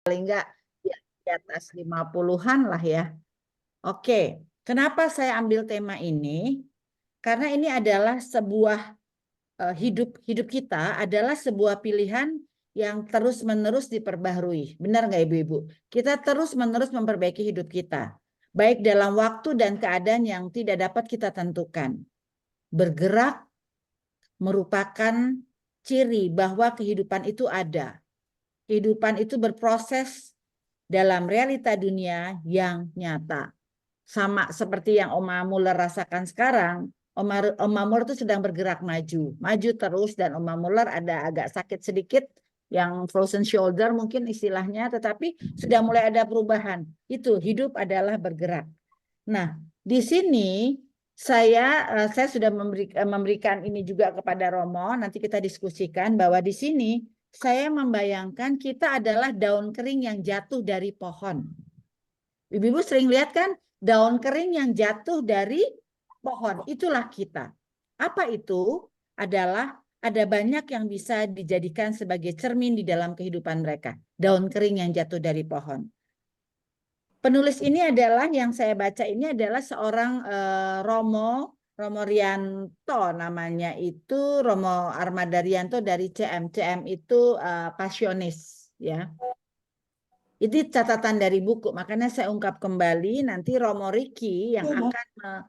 paling enggak di atas 50-an lah ya. Oke, kenapa saya ambil tema ini? Karena ini adalah sebuah hidup kita adalah sebuah pilihan yang terus-menerus diperbaharui. Benar nggak Ibu-Ibu? Kita terus-menerus memperbaiki hidup kita. Baik dalam waktu dan keadaan yang tidak dapat kita tentukan. Bergerak merupakan ciri bahwa kehidupan itu ada. Kehidupan itu berproses dalam realita dunia yang nyata. Sama seperti yang Oma Muller rasakan sekarang, Oma Muller itu sedang bergerak maju terus, dan Oma Muller ada agak sakit sedikit, yang frozen shoulder mungkin istilahnya, tetapi sudah mulai ada perubahan. Itu hidup adalah bergerak. Nah, di sini saya sudah memberikan ini juga kepada Romo. Nanti kita diskusikan bahwa di sini saya membayangkan kita adalah daun kering yang jatuh dari pohon. Ibu-ibu sering lihat kan daun kering yang jatuh dari pohon. Itulah kita. Apa itu? Adalah ada banyak yang bisa dijadikan sebagai cermin di dalam kehidupan mereka. Daun kering yang jatuh dari pohon. Penulis ini adalah yang saya baca ini adalah seorang Romo Rianto, namanya itu Romo Armadarianto dari CM. CM itu pasionis ya. Itu catatan dari buku, makanya saya ungkap kembali, nanti Romo Riki yang akan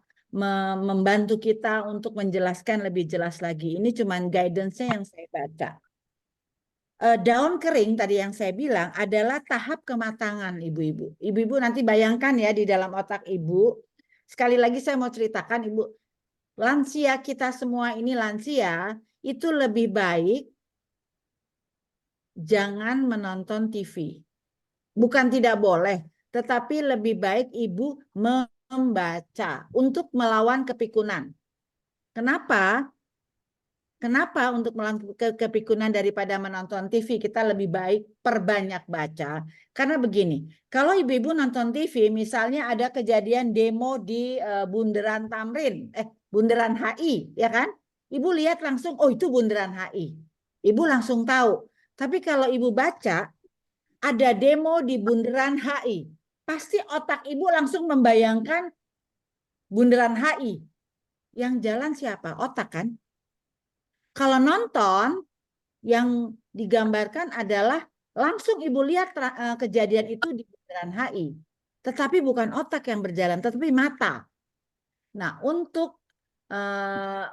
membantu kita untuk menjelaskan lebih jelas lagi. Ini cuma guidance-nya yang saya baca. Daun kering tadi yang saya bilang adalah tahap kematangan ibu-ibu. Ibu-ibu nanti bayangkan ya di dalam otak ibu. Sekali lagi saya mau ceritakan ibu, lansia kita semua ini lansia, itu lebih baik jangan menonton TV. Bukan tidak boleh, tetapi lebih baik ibu membaca untuk melawan kepikunan. Kenapa? Kenapa untuk melawan kepikunan daripada menonton TV? Kita lebih baik perbanyak baca. Karena begini, kalau ibu-ibu nonton TV, misalnya ada kejadian demo di Bundaran Tamrin, Bundaran HI, ya kan? Ibu lihat langsung, oh itu Bundaran HI. Ibu langsung tahu. Tapi kalau ibu baca, ada demo di Bundaran HI, pasti otak ibu langsung membayangkan Bundaran HI. Yang jalan siapa? Otak kan? Kalau nonton, yang digambarkan adalah langsung ibu lihat kejadian itu di Bundaran HI. Tetapi bukan otak yang berjalan, tetapi mata. Nah, untuk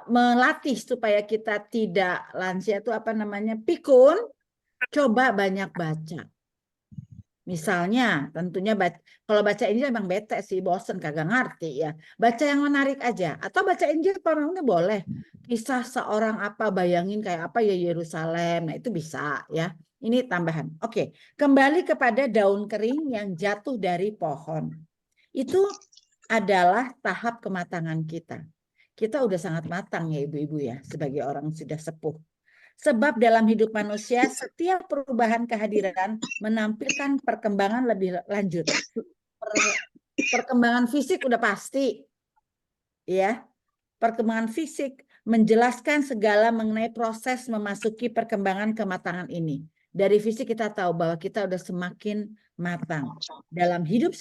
melatih supaya kita tidak lansia itu apa namanya? Pikun, coba banyak baca. Misalnya, tentunya kalau baca Injil emang bete sih, bosen, kagak ngerti ya. Baca yang menarik aja. Atau baca Injil pamangnya boleh. Kisah seorang apa, bayangin kayak apa ya Yerusalem. Nah itu bisa ya. Ini tambahan. Oke, kembali kepada daun kering yang jatuh dari pohon. Itu adalah tahap kematangan kita. Kita udah sangat matang ya ibu-ibu ya, sebagai orang sudah sepuh. Sebab dalam hidup manusia setiap perubahan kehadiran menampilkan perkembangan lebih lanjut. Perkembangan fisik udah pasti. Ya. Perkembangan fisik menjelaskan segala mengenai proses memasuki perkembangan kematangan ini. Dari fisik kita tahu bahwa kita udah semakin matang. Dalam hidup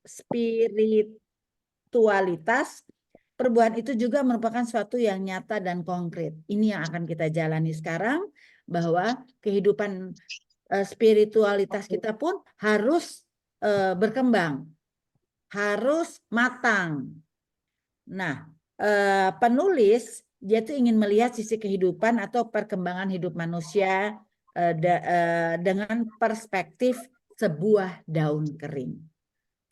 spiritualitas, perubahan itu juga merupakan suatu yang nyata dan konkret. Ini yang akan kita jalani sekarang, bahwa kehidupan spiritualitas kita pun harus berkembang, harus matang. Nah, penulis dia tuh ingin melihat sisi kehidupan atau perkembangan hidup manusia dengan perspektif sebuah daun kering.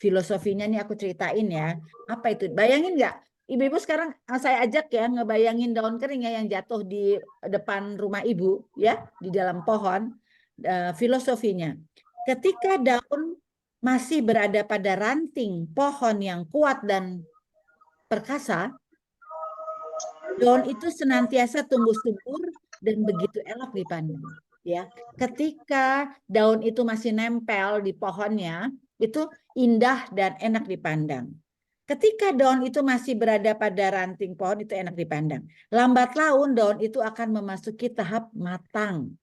Filosofinya nih aku ceritain ya. Apa itu? Bayangin nggak? Ibu-ibu sekarang saya ajak ya ngebayangin daun kering ya yang jatuh di depan rumah ibu ya, di dalam pohon. Filosofinya, ketika daun masih berada pada ranting pohon yang kuat dan perkasa, daun itu senantiasa tumbuh subur dan begitu elok dipandang. Ya, ketika daun itu masih nempel di pohonnya, itu indah dan enak dipandang. Ketika daun itu masih berada pada ranting pohon, itu enak dipandang. Lambat laun daun itu akan memasuki tahap matang.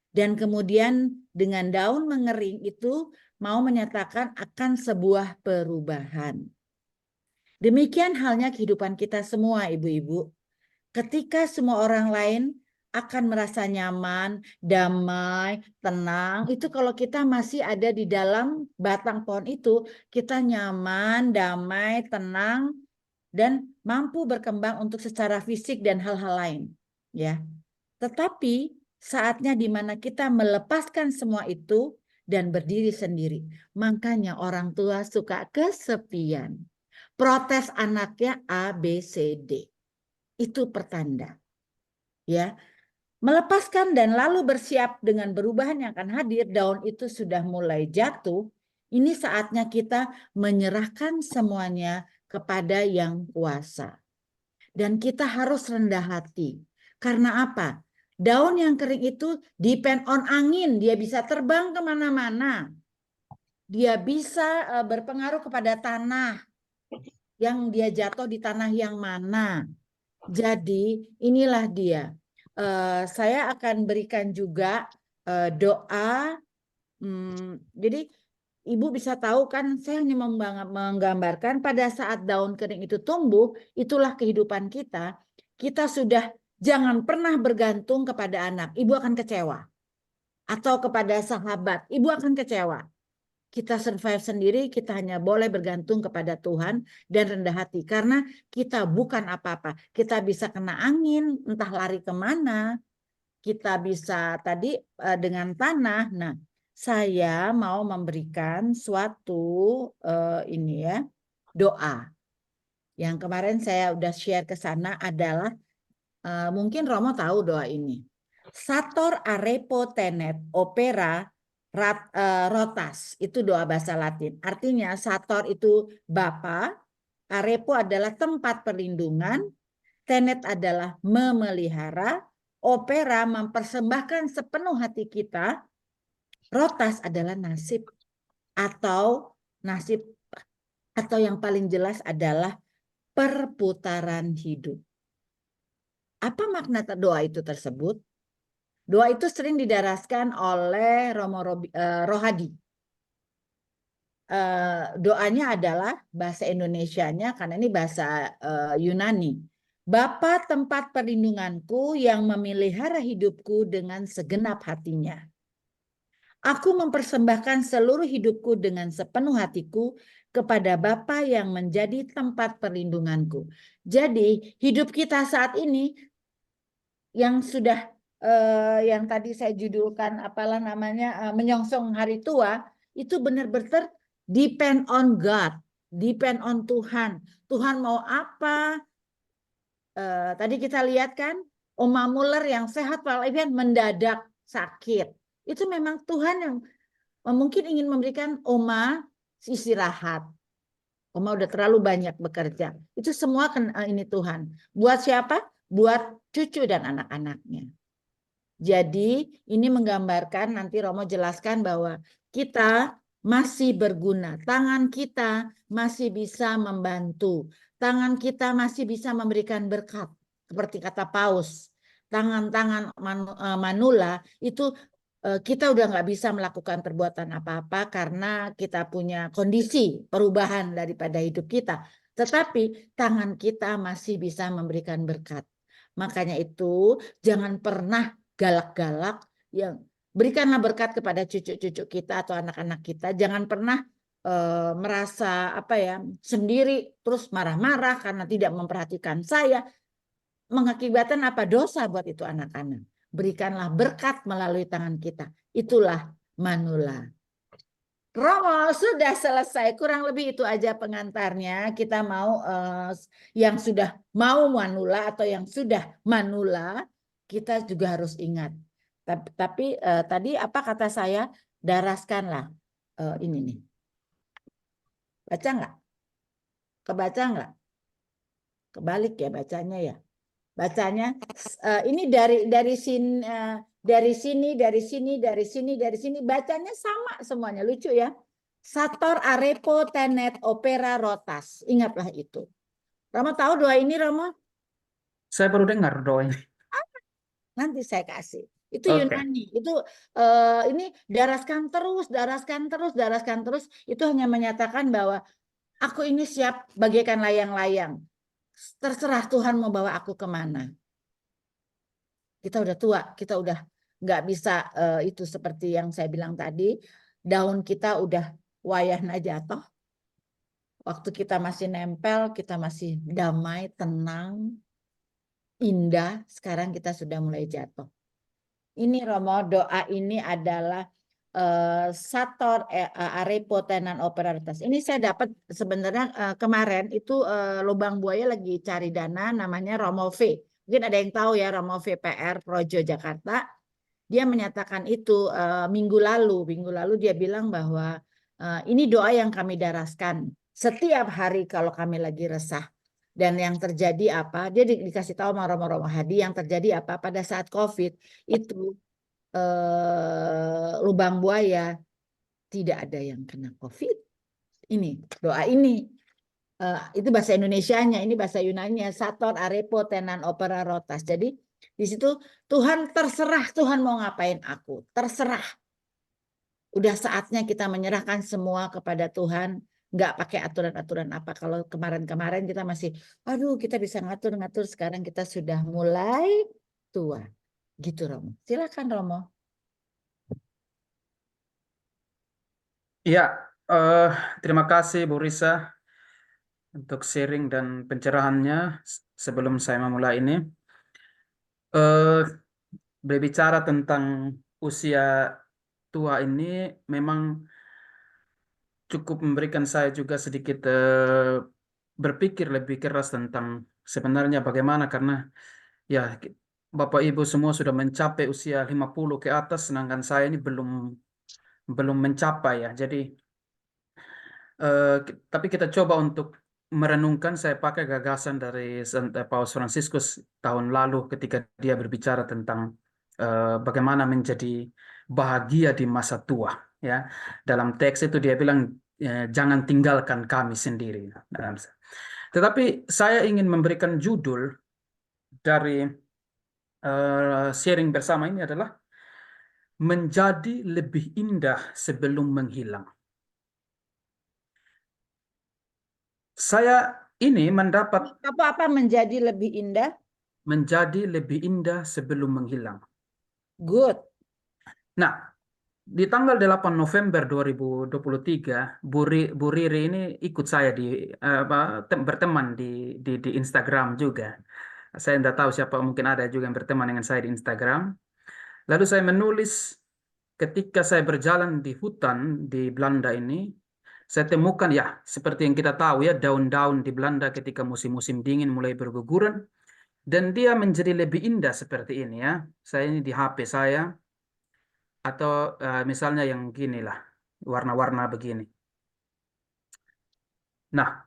Dan kemudian dengan daun mengering itu mau menyatakan akan sebuah perubahan. Demikian halnya kehidupan kita semua, ibu-ibu. Ketika semua orang lain akan merasa nyaman, damai, tenang, itu kalau kita masih ada di dalam batang pohon itu, kita nyaman, damai, tenang, dan mampu berkembang untuk secara fisik dan hal-hal lain. Ya, tetapi saatnya di mana kita melepaskan semua itu dan berdiri sendiri. Makanya orang tua suka kesepian. Protes anaknya A, B, C, D. Itu pertanda. Ya, melepaskan dan lalu bersiap dengan perubahan yang akan hadir, daun itu sudah mulai jatuh. Ini saatnya kita menyerahkan semuanya kepada yang kuasa. Dan kita harus rendah hati. Karena apa? Daun yang kering itu depend on angin. Dia bisa terbang kemana-mana. Dia bisa berpengaruh kepada tanah. Yang dia jatuh di tanah yang mana. Jadi inilah dia. Saya akan berikan juga doa. Jadi ibu bisa tahu kan, saya hanya menggambarkan pada saat daun kering itu tumbuh, itulah kehidupan kita. Kita sudah jangan pernah bergantung kepada anak, ibu akan kecewa. Atau kepada sahabat, ibu akan kecewa. Kita survive sendiri, kita hanya boleh bergantung kepada Tuhan dan rendah hati. Karena kita bukan apa-apa. Kita bisa kena angin, entah lari kemana. Kita bisa tadi dengan tanah. Nah, saya mau memberikan suatu ini ya, doa. Yang kemarin saya udah share ke sana adalah, mungkin Romo tahu doa ini. Sator arepo tenet opera rotas, itu doa bahasa Latin. Artinya sator itu Bapa, arepo adalah tempat perlindungan, tenet adalah memelihara, opera mempersembahkan sepenuh hati kita, rotas adalah nasib atau nasib atau yang paling jelas adalah perputaran hidup. Apa makna doa itu tersebut? Doa itu sering didaraskan oleh Romo Rohadi. Doanya adalah bahasa Indonesianya, karena ini bahasa Yunani. Bapa tempat perlindunganku yang memelihara hidupku dengan segenap hatinya. Aku mempersembahkan seluruh hidupku dengan sepenuh hatiku kepada Bapa yang menjadi tempat perlindunganku. Jadi hidup kita saat ini yang sudah yang tadi saya judulkan apalah namanya menyongsong hari tua, itu benar-benar depend on God, depend on Tuhan. Tuhan mau apa? Tadi kita lihat kan Oma Muller yang sehat walafiat mendadak sakit. Itu memang Tuhan yang mungkin ingin memberikan Oma istirahat. Oma udah terlalu banyak bekerja. Itu semua ini Tuhan. Buat siapa? Buat cucu dan anak-anaknya. Jadi ini menggambarkan, nanti Romo jelaskan bahwa kita masih berguna. Tangan kita masih bisa membantu. Tangan kita masih bisa memberikan berkat. Seperti kata Paus. Tangan-tangan manula itu kita udah nggak bisa melakukan perbuatan apa-apa karena kita punya kondisi perubahan daripada hidup kita. Tetapi tangan kita masih bisa memberikan berkat. Makanya itu jangan pernah galak-galak, yang berikanlah berkat kepada cucu-cucu kita atau anak-anak kita. Jangan pernah merasa apa ya sendiri terus marah-marah karena tidak memperhatikan saya. Mengakibatkan apa? Dosa buat itu anak-anak. Berikanlah berkat melalui tangan kita. Itulah manula. Romo sudah selesai, kurang lebih itu aja pengantarnya. Kita mau yang sudah mau manula atau yang sudah manula, kita juga harus ingat. Tapi tadi apa kata saya? Daraskanlah ini nih. Baca nggak? Kebaca nggak? Kebalik ya bacanya ya. Bacanya ini dari sini dari sini dari sini dari sini dari sini bacanya sama semuanya, lucu ya. Sator arepo tenet opera rotas, ingatlah itu. Romo tahu doa ini Romo? Saya baru dengar doa ini. Nanti saya kasih. Itu Oke. Yunani. Itu ini daraskan terus, daraskan terus, daraskan terus. Itu hanya menyatakan bahwa aku ini siap bagaikan layang-layang. Terserah Tuhan mau bawa aku kemana. Kita udah tua, kita udah nggak bisa itu seperti yang saya bilang tadi. Daun kita udah wayahna jatuh. Waktu kita masih nempel, kita masih damai, tenang, indah. Sekarang kita sudah mulai jatuh. Ini Romo, doa ini adalah Sator Arepo Tenan Operatas. Ini saya dapat sebenarnya kemarin itu Lubang Buaya lagi cari dana namanya Romo V. Mungkin ada yang tahu ya Romo VPR Projo Jakarta. Dia menyatakan itu minggu lalu dia bilang bahwa ini doa yang kami daraskan setiap hari kalau kami lagi resah. Dan yang terjadi apa? Dia dikasih tahu sama Romo Hadi yang terjadi apa pada saat COVID itu lubang buaya tidak ada yang kena COVID. Ini doa ini itu bahasa Indonesianya, ini bahasa Yunaninya Sator Arepo Tenan Opera Rotas. Jadi di situ Tuhan terserah Tuhan mau ngapain aku, terserah. Udah saatnya kita menyerahkan semua kepada Tuhan, nggak pakai aturan-aturan apa. Kalau kemarin-kemarin kita masih, aduh kita bisa ngatur-ngatur, sekarang kita sudah mulai tua. Gitu Romo. Silakan Romo. Ya, eh, terima kasih Bu Risa untuk sharing dan pencerahannya. Sebelum saya memulai ini, eh, berbicara tentang usia tua ini memang cukup memberikan saya juga sedikit berpikir lebih keras tentang sebenarnya bagaimana karena ya Bapak Ibu semua sudah mencapai usia 50 ke atas sedangkan saya ini belum belum mencapai ya. Jadi tapi kita coba untuk merenungkan, saya pakai gagasan dari Paus Fransiskus tahun lalu ketika dia berbicara tentang bagaimana menjadi bahagia di masa tua. Ya, dalam teks itu dia bilang jangan tinggalkan kami sendiri. Tetapi saya ingin memberikan judul dari sharing bersama ini adalah menjadi lebih indah sebelum menghilang. Saya ini mendapat Apa-apa menjadi lebih indah? menjadi lebih indah sebelum menghilang. Good. Nah, di tanggal 8 November 2023, Bu Riri ini ikut saya di berteman di Instagram juga. Saya tidak tahu siapa, mungkin ada juga yang berteman dengan saya di Instagram. Lalu saya menulis ketika saya berjalan di hutan di Belanda ini, saya temukan ya seperti yang kita tahu ya daun-daun di Belanda ketika musim-musim dingin mulai berguguran dan dia menjadi lebih indah seperti ini ya. Saya ini di HP saya atau misalnya yang gini lah warna-warna begini. Nah,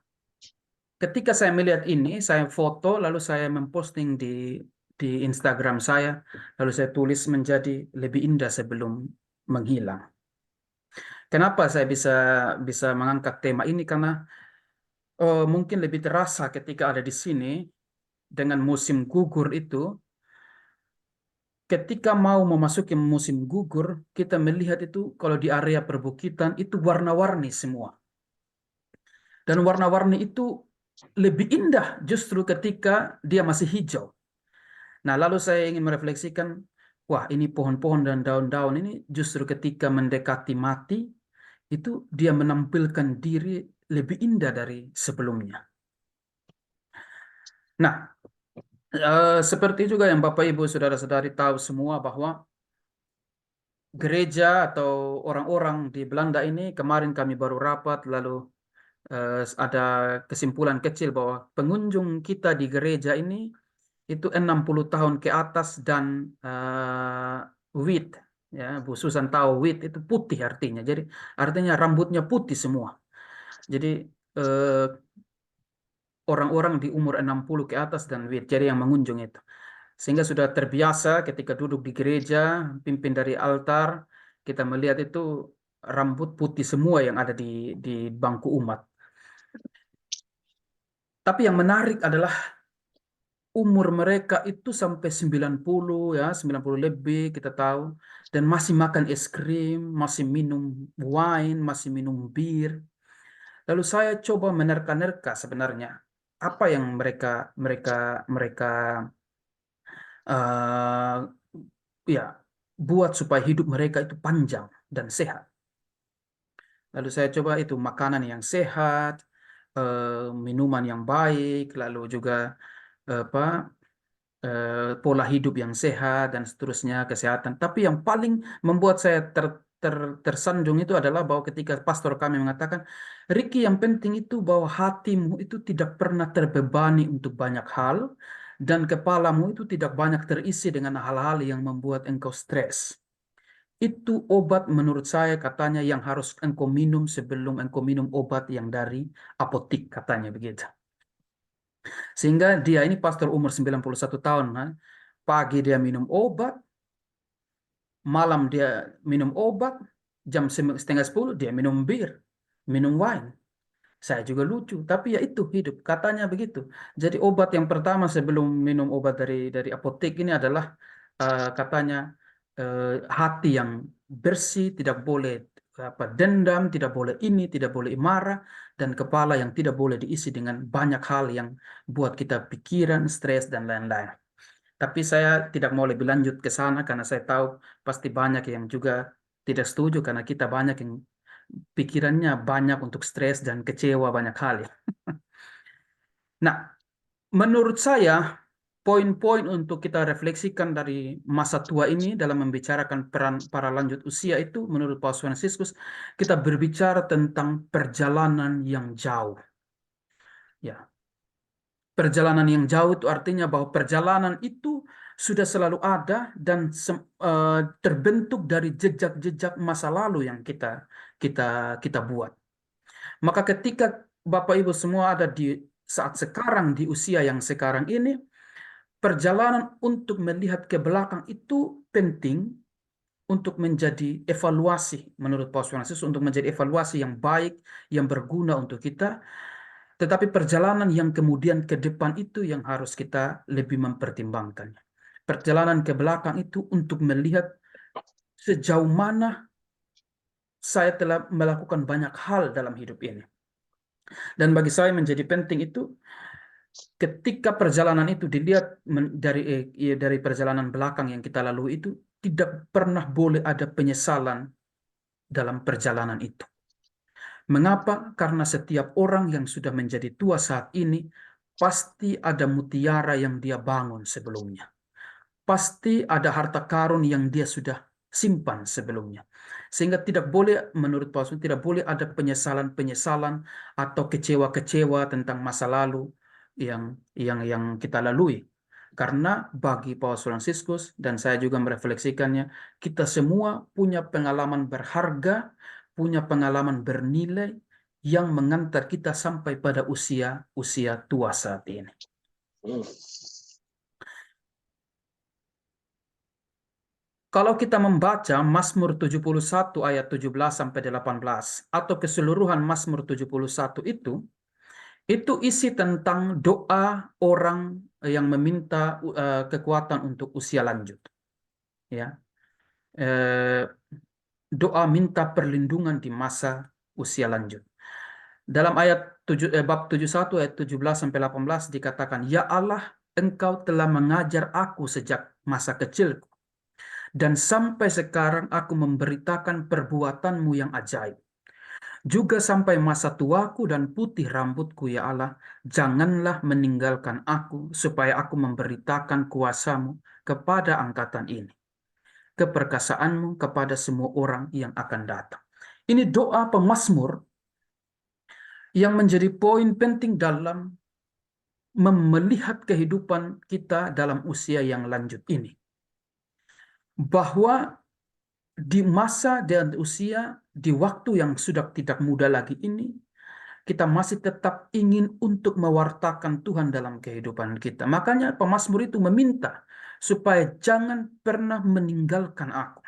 ketika saya melihat ini, saya foto lalu saya memposting di Instagram saya, lalu saya tulis menjadi lebih indah sebelum menghilang. Kenapa saya bisa bisa mengangkat tema ini? Karena mungkin lebih terasa ketika ada di sini dengan musim gugur itu. Ketika mau memasuki musim gugur, kita melihat itu kalau di area perbukitan itu warna-warni semua. Dan warna-warni itu lebih indah justru ketika dia masih hijau. Nah, lalu saya ingin merefleksikan, wah ini pohon-pohon dan daun-daun ini justru ketika mendekati mati, itu dia menampilkan diri lebih indah dari sebelumnya. Nah, seperti juga yang Bapak Ibu Saudara-saudari tahu semua bahwa gereja atau orang-orang di Belanda ini kemarin kami baru rapat lalu ada kesimpulan kecil bahwa pengunjung kita di gereja ini itu 60 tahun ke atas dan wheat ya Bu Susan tahu wheat itu putih artinya. Jadi artinya rambutnya putih semua. Jadi eh, orang-orang di umur 60 ke atas dan wheat jadi yang mengunjung itu. Sehingga sudah terbiasa ketika duduk di gereja, pimpin dari altar, kita melihat itu rambut putih semua yang ada di bangku umat. Tapi yang menarik adalah umur mereka itu sampai 90 ya, 90 lebih kita tahu, dan masih makan es krim, masih minum wine, masih minum bir. Lalu saya coba menerka-nerka sebenarnya apa yang mereka mereka mereka eh, ya buat supaya hidup mereka itu panjang dan sehat. Lalu saya coba itu makanan yang sehat, minuman yang baik, lalu juga apa pola hidup yang sehat dan seterusnya, kesehatan. Tapi yang paling membuat saya tersanjung itu adalah bahwa ketika pastor kami mengatakan, Ricky, yang penting itu bahwa hatimu itu tidak pernah terbebani untuk banyak hal dan kepalamu itu tidak banyak terisi dengan hal-hal yang membuat engkau stres. Itu obat menurut saya katanya yang harus engkau minum sebelum engkau minum obat yang dari apotik katanya begitu. Sehingga dia ini pastor umur 91 tahun. Nah, pagi dia minum obat, malam dia minum obat, jam setengah 10 dia minum bir, minum wine. Saya juga lucu, tapi ya itu hidup, katanya begitu. Jadi obat yang pertama sebelum minum obat dari apotek ini adalah katanya hati yang bersih, tidak boleh dendam, tidak boleh ini, tidak boleh marah, dan kepala yang tidak boleh diisi dengan banyak hal yang buat kita pikiran, stres, dan lain-lain. Tapi saya tidak mau lebih lanjut ke sana karena saya tahu pasti banyak yang juga tidak setuju karena kita banyak yang pikirannya banyak untuk stres dan kecewa banyak hal ya. Nah, menurut saya poin-poin untuk kita refleksikan dari masa tua ini dalam membicarakan peran para lanjut usia itu menurut Paus Fransiskus kita berbicara tentang perjalanan yang jauh. Ya, perjalanan yang jauh itu artinya bahwa perjalanan itu sudah selalu ada dan terbentuk dari jejak-jejak masa lalu yang kita kita kita buat. Maka ketika Bapak Ibu semua ada di saat sekarang di usia yang sekarang ini, perjalanan untuk melihat ke belakang itu penting untuk menjadi evaluasi menurut Paus Fransiskus untuk menjadi evaluasi yang baik, yang berguna untuk kita. Tetapi perjalanan yang kemudian ke depan itu yang harus kita lebih mempertimbangkan. Perjalanan ke belakang itu untuk melihat sejauh mana saya telah melakukan banyak hal dalam hidup ini. Dan bagi saya menjadi penting itu ketika perjalanan itu dilihat dari perjalanan belakang yang kita lalui itu tidak pernah boleh ada penyesalan dalam perjalanan itu. Mengapa? Karena setiap orang yang sudah menjadi tua saat ini pasti ada mutiara yang dia bangun sebelumnya. Pasti ada harta karun yang dia sudah simpan sebelumnya. Sehingga tidak boleh, menurut Paulus, tidak boleh ada penyesalan-penyesalan atau kecewa-kecewa tentang masa lalu yang kita lalui. Karena bagi Paus Fransiskus, dan saya juga merefleksikannya, kita semua punya pengalaman berharga, punya pengalaman bernilai yang mengantar kita sampai pada usia tua saat ini. Kalau kita membaca Mazmur 71 ayat 17 sampai 18 atau keseluruhan Mazmur 71 itu isi tentang doa orang yang meminta kekuatan untuk usia lanjut. Ya. Doa minta perlindungan di masa usia lanjut. Dalam ayat bab 71 ayat 17 sampai 18 dikatakan, "Ya Allah, Engkau telah mengajar aku sejak masa kecilku. Dan sampai sekarang aku memberitakan perbuatanmu yang ajaib. Juga sampai masa tuaku dan putih rambutku, ya Allah, janganlah meninggalkan aku, supaya aku memberitakan kuasamu kepada angkatan ini, keperkasaanmu kepada semua orang yang akan datang." Ini doa pemazmur yang menjadi poin penting dalam melihat kehidupan kita dalam usia yang lanjut ini. Bahwa di masa dan usia, di waktu yang sudah tidak muda lagi ini, kita masih tetap ingin untuk mewartakan Tuhan dalam kehidupan kita. Makanya pemazmur itu meminta supaya jangan pernah meninggalkan aku.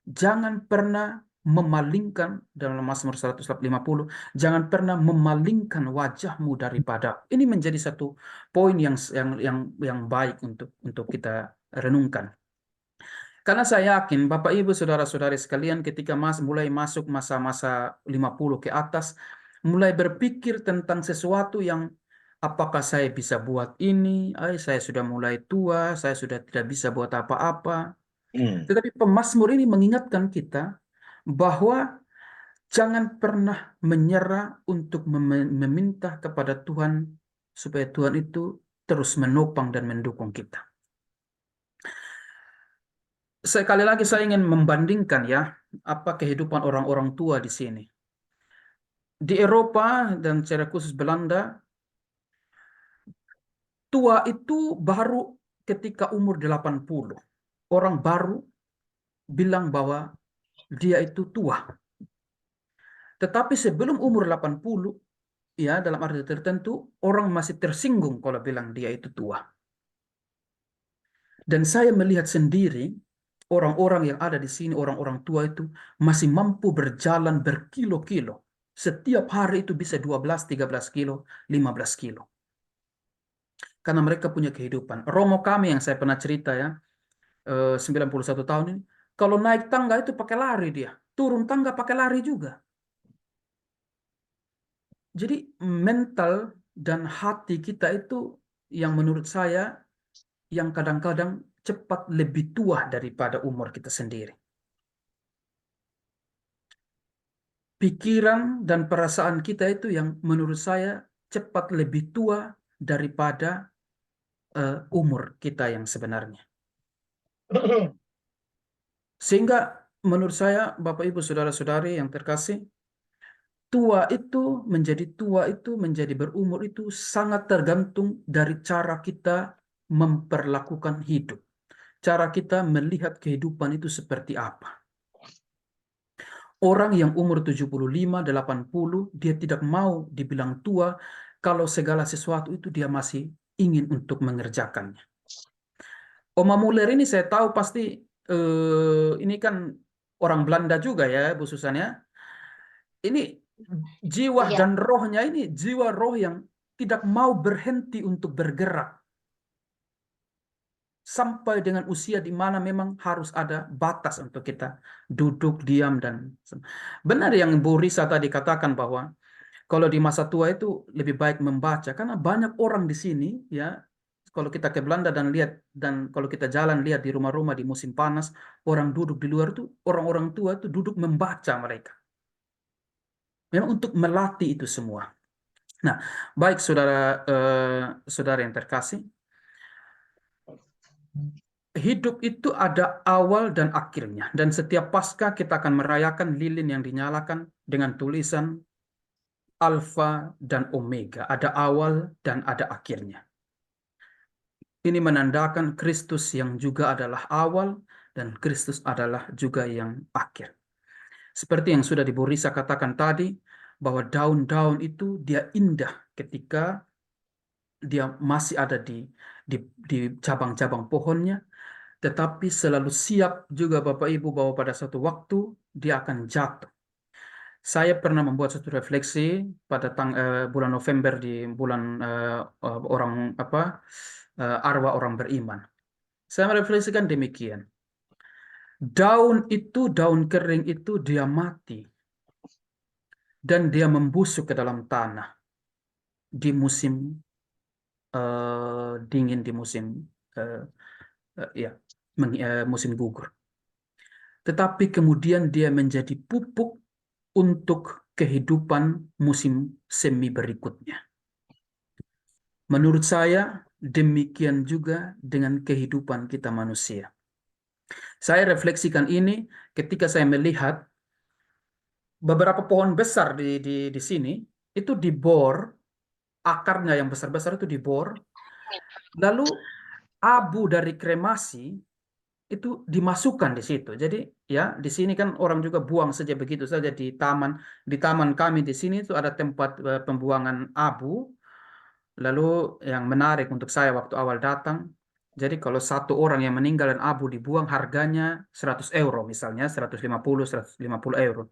Jangan pernah memalingkan, dalam Mazmur 150, jangan pernah memalingkan wajahmu daripada. Ini menjadi satu poin yang baik untuk kita renungkan. Karena saya yakin Bapak Ibu Saudara-saudari sekalian ketika mulai masuk masa-masa 50 ke atas, mulai berpikir tentang sesuatu yang apakah saya bisa buat ini, saya sudah mulai tua, saya sudah tidak bisa buat apa-apa. Tetapi pemazmur ini mengingatkan kita bahwa jangan pernah menyerah untuk meminta kepada Tuhan supaya Tuhan itu terus menopang dan mendukung kita. Sekali lagi saya ingin membandingkan ya apa kehidupan orang-orang tua di sini. Di Eropa dan secara khusus Belanda, tua itu baru ketika umur 80. Orang baru bilang bahwa dia itu tua. Tetapi sebelum umur 80, ya dalam arti tertentu, orang masih tersinggung kalau bilang dia itu tua. Dan saya melihat sendiri, orang-orang yang ada di sini, orang-orang tua itu masih mampu berjalan berkilo-kilo. Setiap hari itu bisa 12, 13 kilo, 15 kilo. Karena mereka punya kehidupan. Romo kami yang saya pernah cerita ya, 91 tahun ini, kalau naik tangga itu pakai lari dia. Turun tangga pakai lari juga. Jadi mental dan hati kita itu yang menurut saya yang kadang-kadang cepat lebih tua daripada umur kita sendiri. Pikiran dan perasaan kita itu yang menurut saya cepat lebih tua daripada umur kita yang sebenarnya. Sehingga menurut saya Bapak Ibu Saudara-saudari yang terkasih, tua itu menjadi berumur itu sangat tergantung dari cara kita memperlakukan hidup. Cara kita melihat kehidupan itu seperti apa. Orang yang umur 75, 80, dia tidak mau dibilang tua kalau segala sesuatu itu dia masih ingin untuk mengerjakannya. Oma Muller ini saya tahu pasti ini kan orang Belanda juga ya, Bu Susan ya. Ini jiwa Iya, dan rohnya ini jiwa roh yang tidak mau berhenti untuk bergerak sampai dengan usia di mana memang harus ada batas untuk kita duduk diam dan benar yang Bu Risa tadi katakan bahwa kalau di masa tua itu lebih baik membaca karena banyak orang di sini ya kalau kita ke Belanda dan lihat dan kalau kita jalan lihat di rumah-rumah di musim panas orang duduk di luar itu orang-orang tua itu duduk membaca mereka memang untuk melatih itu semua. Nah, baik saudara yang terkasih, hidup itu ada awal dan akhirnya dan setiap Paskah kita akan merayakan lilin yang dinyalakan dengan tulisan Alfa dan Omega, ada awal dan ada akhirnya. Ini menandakan Kristus yang juga adalah awal dan Kristus adalah juga yang akhir. Seperti yang sudah Ibu Risa katakan tadi, bahwa daun-daun itu dia indah ketika dia masih ada di cabang-cabang pohonnya, tetapi selalu siap juga Bapak Ibu bahwa pada suatu waktu dia akan jatuh. Saya pernah membuat satu refleksi pada bulan November di bulan orang apa arwah orang beriman. Saya merefleksikan demikian. Daun kering itu dia mati dan dia membusuk ke dalam tanah di musim dingin di musim uh, ya musim gugur. Tetapi kemudian dia menjadi pupuk untuk kehidupan musim semi berikutnya. Menurut saya demikian juga dengan kehidupan kita manusia. Saya refleksikan ini ketika saya melihat beberapa pohon besar di sini itu dibor, akarnya yang besar-besar itu dibor, lalu abu dari kremasi itu dimasukkan di situ. Jadi ya di sini kan orang juga buang saja begitu saja di taman kami di sini itu ada tempat pembuangan abu. Lalu yang menarik untuk saya waktu awal datang Jadi kalau satu orang yang meninggal dan abu dibuang harganya 100 euro misalnya, 150 euro.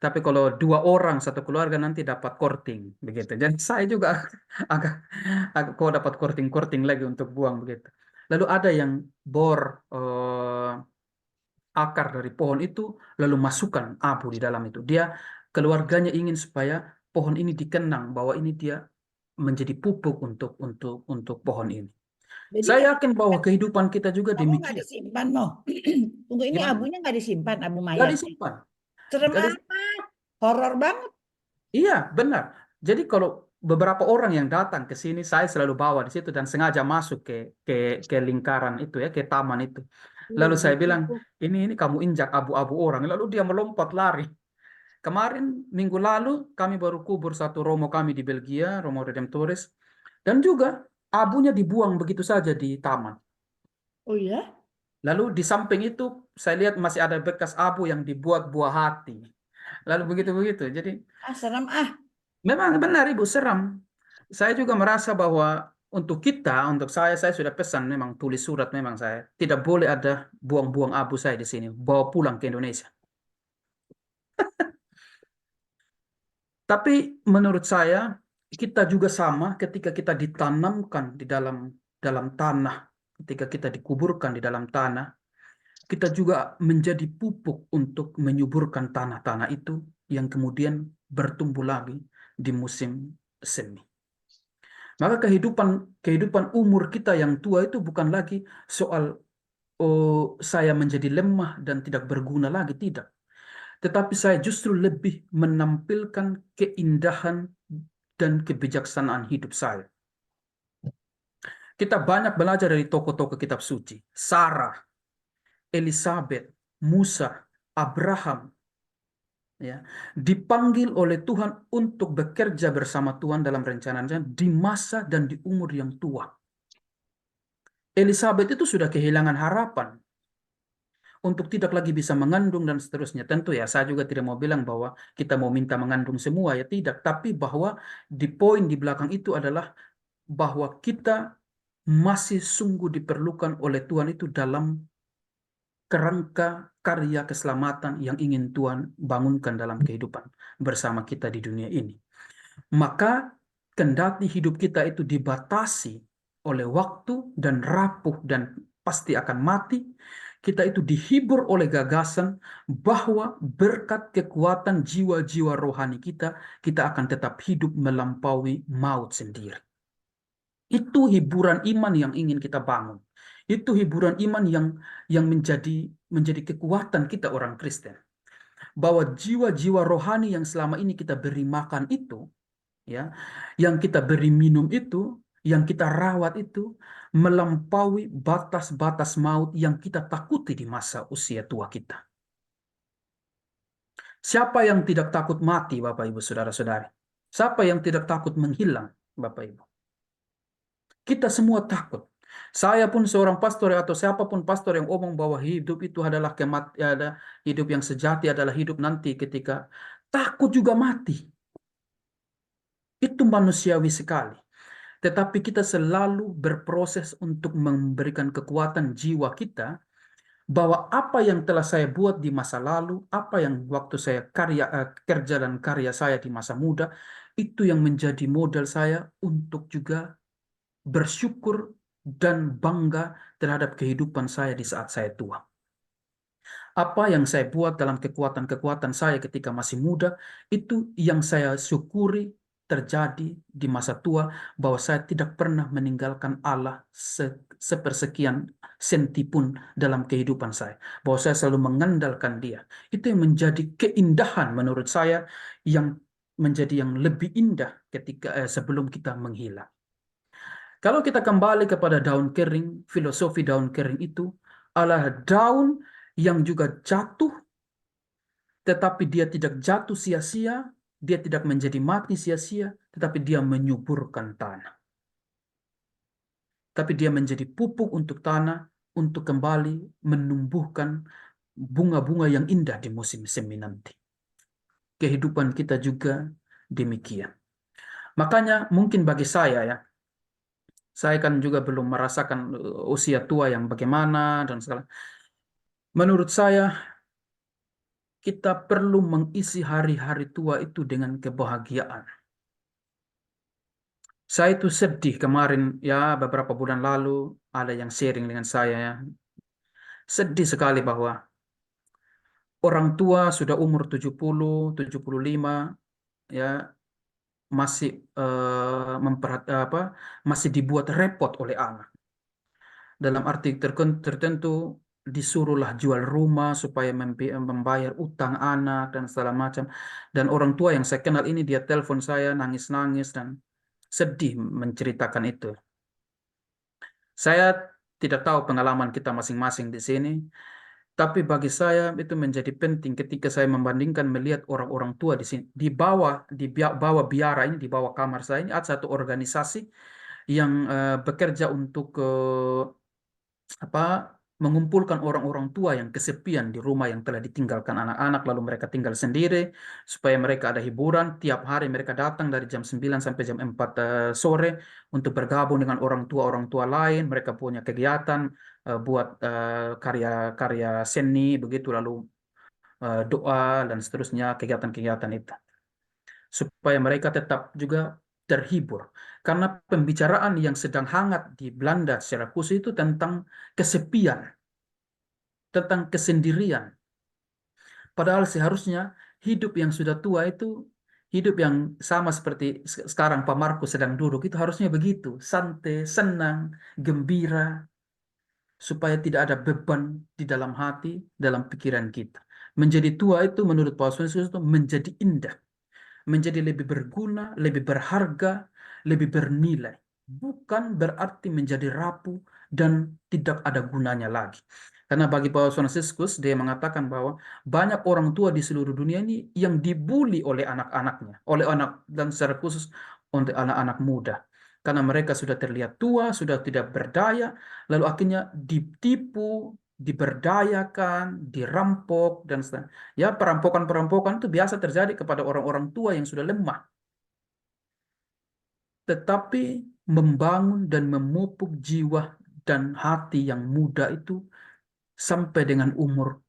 Tapi kalau dua orang satu keluarga nanti dapat korting begitu. Jadi saya juga agak, kok dapat korting-korting lagi untuk buang begitu. Lalu ada yang bor akar dari pohon itu lalu masukkan abu di dalam itu. Dia keluarganya ingin supaya pohon ini dikenang bahwa ini dia menjadi pupuk untuk pohon ini. Jadi Saya nggak yakin bahwa kehidupan kita juga nggak demikian. disimpan loh. Tunggu ini Gimana? abunya nggak disimpan abu Gak mayatnya. disimpan. Serem Gak dis- amat, horor banget. iya, benar. Jadi kalau beberapa orang yang datang ke sini, saya selalu bawa di situ dan sengaja masuk ke ke lingkaran itu ya, ke taman itu. Lalu saya bilang, Begitu. ini kamu injak abu-abu orang. Lalu dia melompat lari. Kemarin minggu lalu kami baru kubur satu romo kami di Belgia, Romo Redemptoris, dan juga abunya dibuang begitu saja di taman. Oh ya? Lalu di samping itu saya lihat masih ada bekas abu yang dibuat buah hati. Lalu begitu-begitu. Jadi Ah, serem ah. memang benar Ibu seram. Saya juga merasa bahwa untuk kita, untuk saya sudah pesan memang tulis surat memang saya tidak boleh ada buang-buang abu saya di sini, bawa pulang ke Indonesia. Tapi menurut saya kita juga sama ketika kita ditanamkan di dalam dalam tanah, ketika kita dikuburkan di dalam tanah, kita juga menjadi pupuk untuk menyuburkan tanah-tanah itu yang kemudian bertumbuh lagi di musim semi. Maka kehidupan kehidupan umur kita yang tua itu bukan lagi soal oh saya menjadi lemah dan tidak berguna lagi, tidak. Tetapi saya justru lebih menampilkan keindahan dan kebijaksanaan hidup saya. Kita banyak belajar dari tokoh-tokoh kitab suci. Sarah, Elizabeth, Musa, Abraham, ya, dipanggil oleh Tuhan untuk bekerja bersama Tuhan dalam rencananya di masa dan di umur yang tua. Elizabeth itu sudah kehilangan harapan untuk tidak lagi bisa mengandung dan seterusnya. Tentu ya, saya juga tidak mau bilang bahwa kita mau minta mengandung semua, ya tidak. Tapi bahwa di poin di belakang itu adalah bahwa kita masih sungguh diperlukan oleh Tuhan itu dalam kerangka karya keselamatan yang ingin Tuhan bangunkan dalam kehidupan bersama kita di dunia ini. Maka kendati hidup kita itu dibatasi oleh waktu dan rapuh dan pasti akan mati, kita itu dihibur oleh gagasan bahwa berkat kekuatan jiwa-jiwa rohani kita, kita akan tetap hidup melampaui maut sendiri. Itu hiburan iman yang ingin kita bangun. Itu hiburan iman yang menjadi kekuatan kita orang Kristen. Bahwa jiwa-jiwa rohani yang selama ini kita beri makan itu, ya, yang kita beri minum itu, yang kita rawat itu melampaui batas-batas maut yang kita takuti di masa usia tua kita. Siapa yang tidak takut mati, Bapak Ibu Saudara-saudari? Siapa yang tidak takut menghilang, Bapak Ibu? Kita semua takut. Saya pun seorang pastor atau siapapun pastor yang omong bahwa hidup itu adalah hidup yang sejati adalah hidup nanti ketika takut juga mati. Itu manusiawi sekali. Tetapi kita selalu berproses untuk memberikan kekuatan jiwa kita bahwa apa yang telah saya buat di masa lalu, apa yang waktu saya kerja dan karya saya di masa muda, itu yang menjadi modal saya untuk juga bersyukur dan bangga terhadap kehidupan saya di saat saya tua. Apa yang saya buat dalam kekuatan-kekuatan saya ketika masih muda, itu yang saya syukuri terjadi di masa tua, bahwa saya tidak pernah meninggalkan Allah sepersekian senti pun dalam kehidupan saya. Bahwa saya selalu mengandalkan Dia. Itu yang menjadi keindahan menurut saya, yang menjadi yang lebih indah ketika sebelum kita menghilang. Kalau kita kembali kepada daun kering, filosofi daun kering itu adalah daun yang juga jatuh, tetapi dia tidak jatuh sia-sia, dia tidak menjadi mati sia-sia, tetapi dia menyuburkan tanah. Tapi dia menjadi pupuk untuk tanah, untuk kembali menumbuhkan bunga-bunga yang indah di musim semi nanti. Kehidupan kita juga demikian. Makanya mungkin bagi saya ya, Saya kan juga belum merasakan usia tua yang bagaimana dan segala. Menurut saya, kita perlu mengisi hari-hari tua itu dengan kebahagiaan. Saya itu sedih kemarin, ya beberapa bulan lalu, ada yang sharing dengan saya ya. Sedih sekali bahwa orang tua sudah umur 70, 75, ya masih masih dibuat repot oleh anak. Dalam arti tertentu disuruhlah jual rumah supaya membayar utang anak dan segala macam. Dan orang tua yang saya kenal ini dia telepon saya nangis-nangis dan sedih menceritakan itu. Saya tidak tahu pengalaman kita masing-masing di sini, tapi bagi saya itu menjadi penting ketika saya membandingkan melihat orang-orang tua di sini di bawah biara ini, di bawah kamar saya ini ada satu organisasi yang bekerja untuk apa mengumpulkan orang-orang tua yang kesepian di rumah yang telah ditinggalkan anak-anak lalu mereka tinggal sendiri supaya mereka ada hiburan tiap hari mereka datang dari jam 9 sampai jam 4 sore untuk bergabung dengan orang tua lain mereka punya kegiatan buat karya-karya seni begitu lalu doa dan seterusnya kegiatan-kegiatan itu supaya mereka tetap juga terhibur. Karena pembicaraan yang sedang hangat di Belanda secara khusus itu tentang kesepian, tentang kesendirian. Padahal seharusnya hidup yang sudah tua itu hidup yang sama seperti sekarang Pak Marco sedang duduk itu harusnya begitu, santai, senang, gembira, supaya tidak ada beban di dalam hati, dalam pikiran kita. Menjadi tua itu menurut Pak Yesus itu menjadi indah. Menjadi lebih berguna, lebih berharga, lebih bernilai. Bukan berarti menjadi rapuh dan tidak ada gunanya lagi. Karena bagi Paus Fransiskus, dia mengatakan bahwa banyak orang tua di seluruh dunia ini yang dibully oleh anak-anaknya, oleh anak dan secara khusus untuk anak-anak muda. Karena mereka sudah terlihat tua, sudah tidak berdaya, lalu akhirnya ditipu, diberdayakan, dirampok, dan seterusnya. Ya, perampokan-perampokan itu biasa terjadi kepada orang-orang tua yang sudah lemah. Tetapi membangun dan memupuk jiwa dan hati yang muda itu sampai dengan umur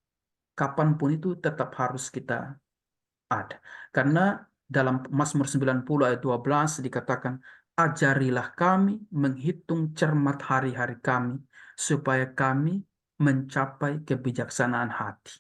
kapanpun itu tetap harus kita ada. Karena dalam Mazmur 90 ayat 12 dikatakan, ajarilah kami menghitung cermat hari-hari kami, supaya kami mencapai kebijaksanaan hati.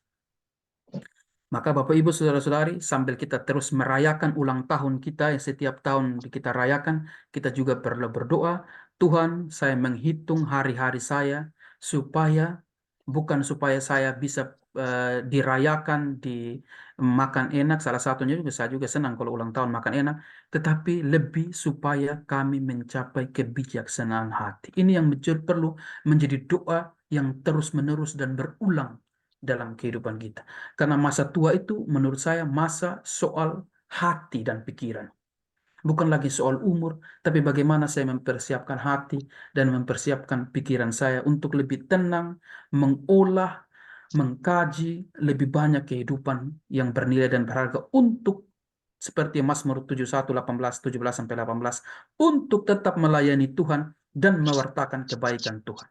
Maka Bapak Ibu Saudara-saudari, sambil kita terus merayakan ulang tahun kita yang setiap tahun kita rayakan, kita juga perlu berdoa, Tuhan, saya menghitung hari-hari saya supaya bukan supaya saya bisa dirayakan, makan enak, salah satunya juga saya juga senang kalau ulang tahun makan enak, tetapi lebih supaya kami mencapai kebijaksanaan hati. Ini yang perlu menjadi doa yang terus-menerus dan berulang dalam kehidupan kita. Karena masa tua itu menurut saya masa soal hati dan pikiran. Bukan lagi soal umur, tapi bagaimana saya mempersiapkan hati dan mempersiapkan pikiran saya untuk lebih tenang, mengolah, mengkaji lebih banyak kehidupan yang bernilai dan berharga untuk seperti Mazmur 71, 18, 17 sampai 18 untuk tetap melayani Tuhan dan mewartakan kebaikan Tuhan.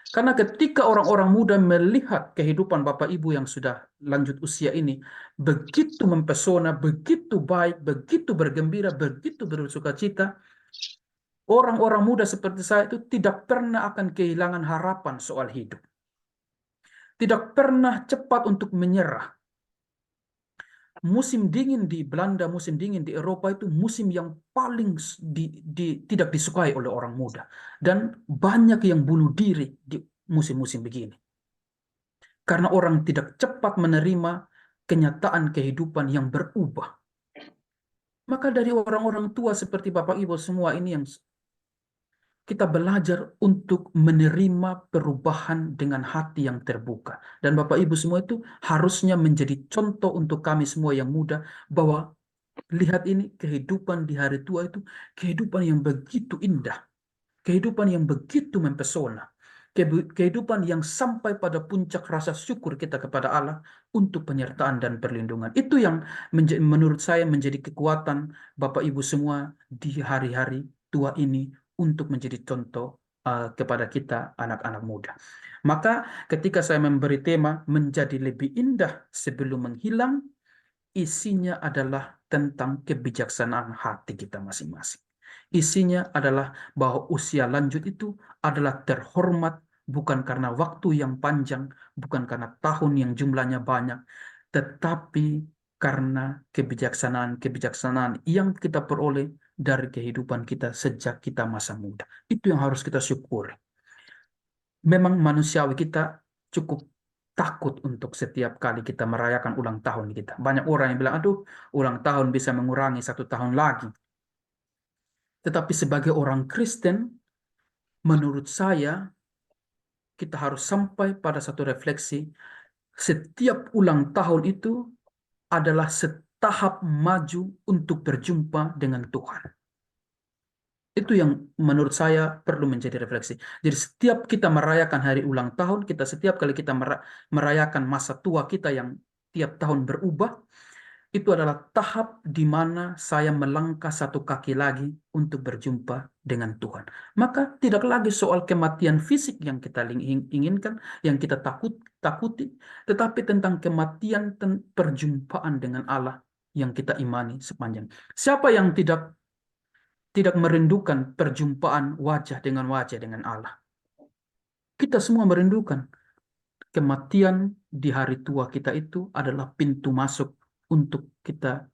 Karena ketika orang-orang muda melihat kehidupan Bapak Ibu yang sudah lanjut usia ini, begitu mempesona, begitu baik, begitu bergembira, begitu bersuka cita, orang-orang muda seperti saya itu tidak pernah akan kehilangan harapan soal hidup. Tidak pernah cepat untuk menyerah. Musim dingin di Belanda, musim dingin di Eropa itu musim yang paling tidak disukai oleh orang muda. Dan banyak yang bunuh diri di musim-musim begini. Karena orang tidak cepat menerima kenyataan kehidupan yang berubah. Maka dari orang-orang tua seperti Bapak Ibu semua ini yang kita belajar untuk menerima perubahan dengan hati yang terbuka. Dan Bapak Ibu semua itu harusnya menjadi contoh untuk kami semua yang muda bahwa lihat ini kehidupan di hari tua itu kehidupan yang begitu indah. Kehidupan yang begitu mempesona. Kehidupan yang sampai pada puncak rasa syukur kita kepada Allah untuk penyertaan dan perlindungan. Itu yang menurut saya menjadi kekuatan Bapak Ibu semua di hari-hari tua ini untuk menjadi contoh kepada kita anak-anak muda. Maka ketika saya memberi tema menjadi lebih indah sebelum menghilang, isinya adalah tentang kebijaksanaan hati kita masing-masing. Isinya adalah bahwa usia lanjut itu adalah terhormat bukan karena waktu yang panjang, bukan karena tahun yang jumlahnya banyak, tetapi karena kebijaksanaan-kebijaksanaan yang kita peroleh dari kehidupan kita sejak kita masa muda. Itu yang harus kita syukuri. Memang manusiawi kita cukup takut untuk setiap kali kita merayakan ulang tahun kita. Banyak orang yang bilang, aduh, ulang tahun bisa mengurangi 1 tahun lagi. Tetapi sebagai orang Kristen, menurut saya, kita harus sampai pada satu refleksi, setiap ulang tahun itu adalah setahap maju untuk berjumpa dengan Tuhan. Itu yang menurut saya perlu menjadi refleksi. Jadi setiap kita merayakan hari ulang tahun, setiap kali kita merayakan masa tua kita yang tiap tahun berubah, itu adalah tahap di mana saya melangkah 1 kaki lagi untuk berjumpa dengan Tuhan. Maka tidak lagi soal kematian fisik yang kita inginkan, yang kita takuti, tetapi tentang kematian perjumpaan dengan Allah yang kita imani sepanjang. Siapa yang tidak merindukan perjumpaan wajah dengan Allah? Kita semua merindukan. Kematian di hari tua kita itu adalah pintu masuk untuk kita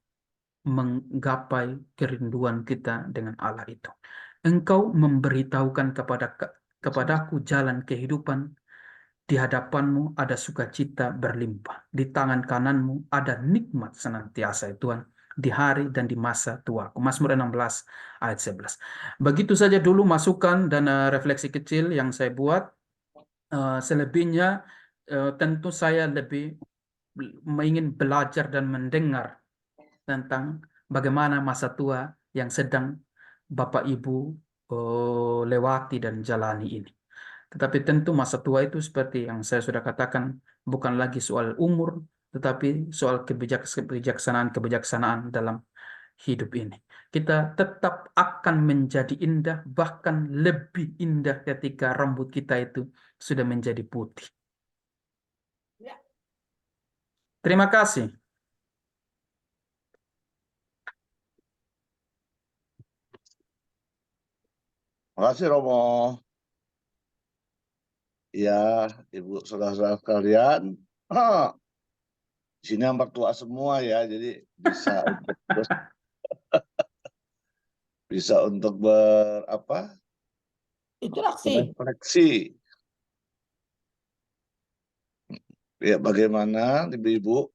menggapai kerinduan kita dengan Allah itu. Engkau memberitahukan kepadaku jalan kehidupan, di hadapanmu ada sukacita berlimpah, di tangan kananmu ada nikmat senantiasa, ya Tuhan, di hari dan di masa tuaku. Mazmur 16 ayat 11. Begitu saja dulu masukan dan refleksi kecil yang saya buat. Selebihnya tentu saya lebih ingin belajar dan mendengar tentang bagaimana masa tua yang sedang Bapak Ibu lewati dan jalani ini. Tetapi tentu masa tua itu seperti yang saya sudah katakan, bukan lagi soal umur, tetapi soal kebijaksanaan dalam hidup ini. Kita tetap akan menjadi indah, bahkan lebih indah ketika rambut kita itu sudah menjadi putih. Ya. Terima kasih. Makasih Romo. Ya, Ibu saudara-saudara sekalian. Di sini yang tua semua ya, jadi bisa untuk Interaksi. koneksi. Ya, bagaimana Ibu-ibu?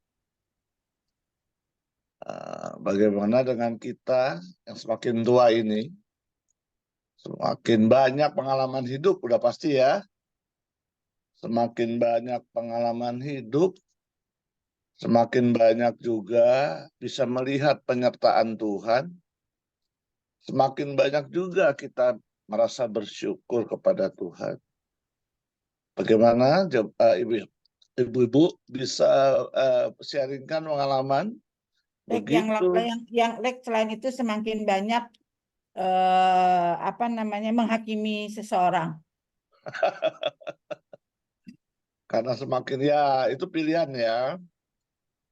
Bagaimana dengan kita yang semakin tua ini? Semakin banyak pengalaman hidup, udah pasti ya. Semakin banyak pengalaman hidup, semakin banyak juga bisa melihat penyertaan Tuhan. Semakin banyak juga kita merasa bersyukur kepada Tuhan. Bagaimana ibu-ibu bisa sharingkan pengalaman? Begitu. Yang selain itu semakin banyak menghakimi seseorang. Karena semakin ya itu pilihan ya.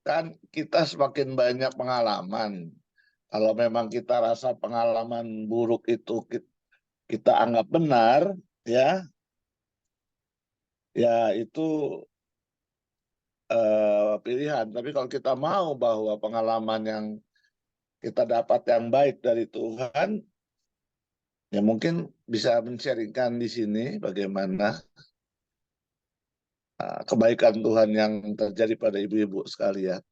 Kan kita semakin banyak pengalaman. Kalau memang kita rasa pengalaman buruk itu kita anggap benar, ya itu pilihan. Tapi kalau kita mau bahwa pengalaman yang kita dapat yang baik dari Tuhan, ya mungkin bisa men-sharingkan di sini bagaimana kebaikan Tuhan yang terjadi pada ibu-ibu sekalian.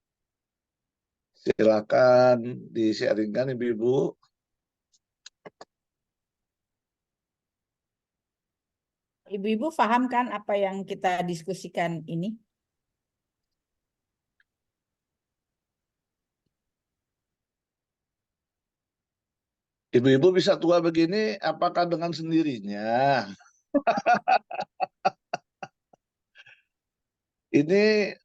Silakan di-sharingkan ibu-ibu. Ibu-ibu paham kan apa yang kita diskusikan ini? Ibu-ibu bisa tua begini, apakah dengan sendirinya? Ini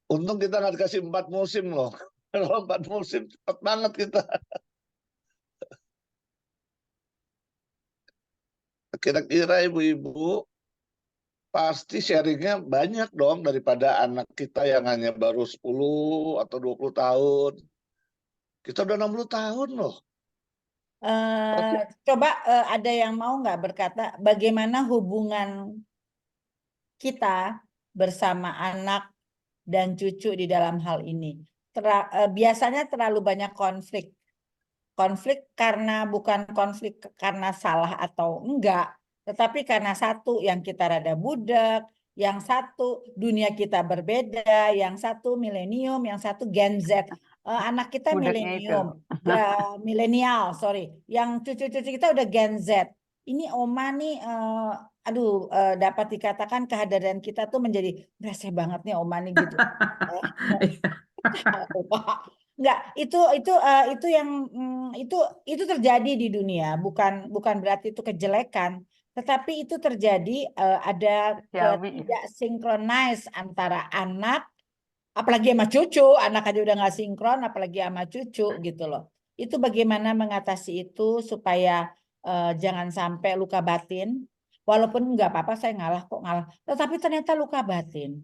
untung kita nggak dikasih 4 musim loh. Kalau 4 musim cepat banget kita. kira-kira ibu-ibu pasti sharingnya banyak dong daripada anak kita yang hanya baru 10 atau 20 tahun. Kita udah 60 tahun loh. Coba ada yang mau nggak berkata bagaimana hubungan kita bersama anak dan cucu di dalam hal ini? Biasanya terlalu banyak konflik. Konflik karena bukan konflik karena salah atau enggak, tetapi karena satu yang kita rada budak, yang satu dunia kita berbeda, yang satu milenium, yang satu Gen Z. Anak kita Budaknya itu. milenium, milenial, sorry. Yang cucu-cucu kita udah Gen Z. Ini Oma nih, aduh, dapat dikatakan kehadiran kita tuh menjadi berasa banget nih Oma nih gitu. Enggak, itu yang itu terjadi di dunia, bukan berarti itu kejelekan, tetapi itu terjadi ada Manusiawi ya. tidak sinkronis antara anak, apalagi sama cucu, anak aja udah nggak sinkron, apalagi sama cucu gitu loh. Itu bagaimana mengatasi itu supaya jangan sampai luka batin, walaupun nggak apa-apa saya ngalah kok ngalah, tetapi ternyata luka batin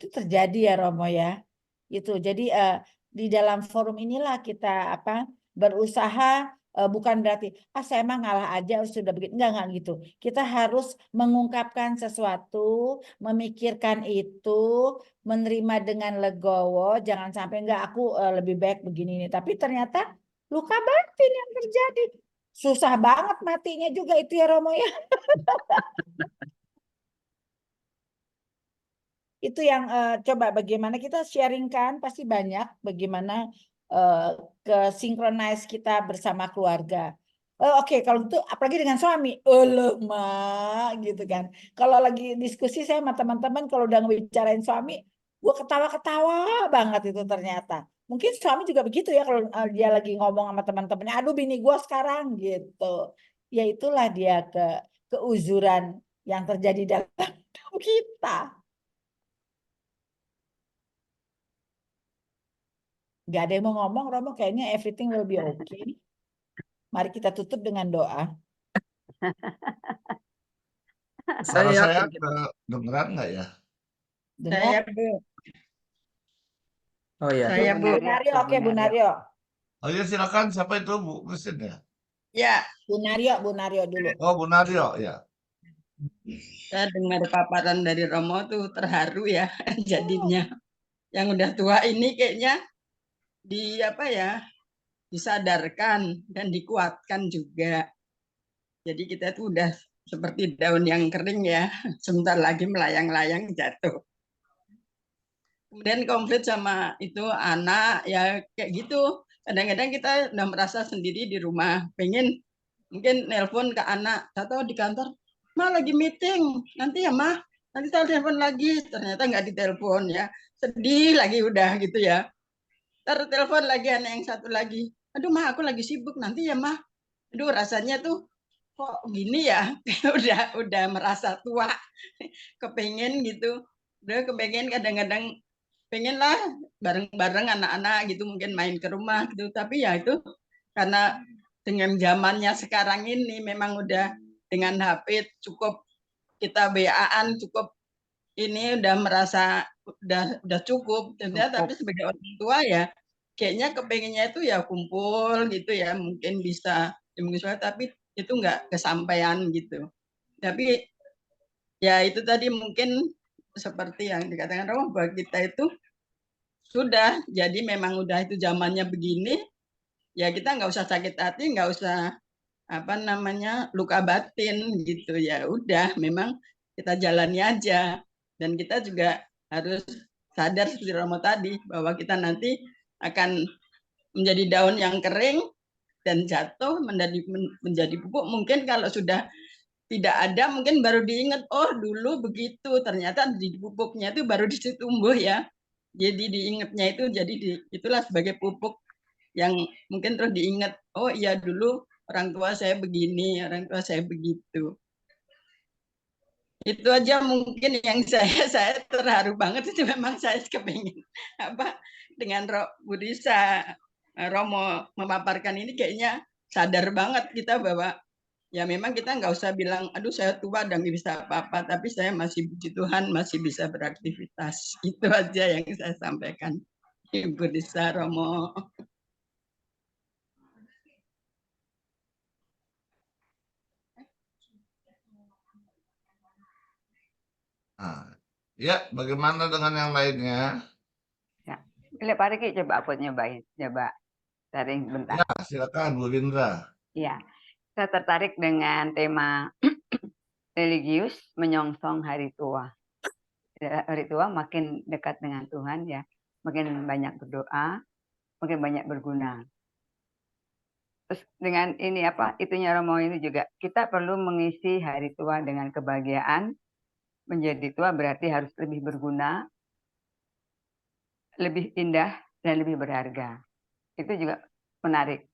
itu terjadi ya Romo ya. Itu jadi di dalam forum inilah kita berusaha, bukan berarti saya emang ngalah aja sudah begitu, enggak gitu. Kita harus mengungkapkan sesuatu, memikirkan itu, menerima dengan legowo, jangan sampai enggak aku lebih baik begini nih, tapi ternyata luka batin yang terjadi. Susah banget matinya juga itu ya Romo ya. Itu yang coba bagaimana kita sharingkan, pasti banyak bagaimana ke-synchronize kita bersama keluarga. Oke, kalau itu apalagi dengan suami, lemah gitu kan. Kalau lagi diskusi saya sama teman-teman, kalau udah ngebicarain suami, gue ketawa-ketawa banget itu ternyata. Mungkin suami juga begitu ya kalau dia lagi ngomong sama teman-temannya, aduh bini gue sekarang gitu. Ya itulah dia keuzuran yang terjadi dalam hidup kita. Gak ada yang mau ngomong, Romo, kayaknya everything will be okay. Mari kita tutup dengan doa. Suara saya yakin kita. kedengeran nggak ya? Dengar? Saya Bu. Oh ya. Saya Bu. Bu Naryo, oke Bu Naryo. Oh iya silakan, siapa itu Bu Christine ya? Ya, Bu Naryo dulu. Oh Bu Naryo ya. saya dengar paparan dari Romo tuh terharu ya jadinya. Yang udah tua ini kayaknya disadarkan dan dikuatkan juga. Jadi kita tuh udah seperti daun yang kering ya, sebentar lagi melayang-layang jatuh. Kemudian konflik sama itu anak ya kayak gitu. Kadang-kadang kita udah merasa sendiri di rumah, pengen mungkin nelpon ke anak atau di kantor, "Ma lagi meeting, nanti ya Ma, nanti saya telepon lagi." Ternyata nggak ditelepon ya, sedih lagi udah gitu ya. Telepon lagi anak yang satu lagi, "Aduh Ma, aku lagi sibuk, nanti ya Ma." Aduh rasanya tuh kok gini ya, udah merasa tua, kepengen gitu, udah kepengen kadang-kadang pengen lah bareng-bareng anak-anak gitu mungkin main ke rumah gitu, tapi ya itu karena dengan zamannya sekarang ini memang udah dengan HP cukup kita WA-an cukup ini udah merasa udah cukup. Tapi sebagai orang tua ya kayaknya kepengennya itu ya kumpul gitu ya mungkin bisa tapi itu nggak kesampaian gitu. Tapi ya itu tadi mungkin seperti yang dikatakan Romo bahwa kita itu sudah jadi memang udah itu zamannya begini ya kita nggak usah sakit hati nggak usah luka batin gitu ya udah memang kita jalani aja dan kita juga harus sadar seperti Romo tadi bahwa kita nanti akan menjadi daun yang kering dan jatuh menjadi pupuk. Mungkin kalau sudah tidak ada mungkin baru diingat oh dulu begitu ternyata di pupuknya itu baru ditumbuh ya jadi diingatnya itu jadi itulah sebagai pupuk yang mungkin terus diingat oh iya dulu orang tua saya begini orang tua saya begitu itu aja mungkin yang saya terharu banget itu memang saya kepengen dengan Bu Risa Romo memaparkan ini kayaknya sadar banget kita bahwa Ya memang kita nggak usah bilang, aduh saya tua dan nggak bisa apa-apa, tapi saya masih puji Tuhan masih bisa beraktivitas. Itu aja yang saya sampaikan. Ibu Risa Romo. Nah, ya, bagaimana dengan yang lainnya? Ya. Lihat Pak Riki coba aku nyobain, coba sharing bentar. Ya, silakan Bu Lindra. Ya, saya tertarik dengan tema religius menyongsong hari tua. Hari tua makin dekat dengan Tuhan ya, makin banyak berdoa, makin banyak berguna. Terus dengan ini apa itunya Romo ini juga kita perlu mengisi hari tua dengan kebahagiaan. Menjadi tua berarti harus lebih berguna, lebih indah dan lebih berharga. Itu juga menarik.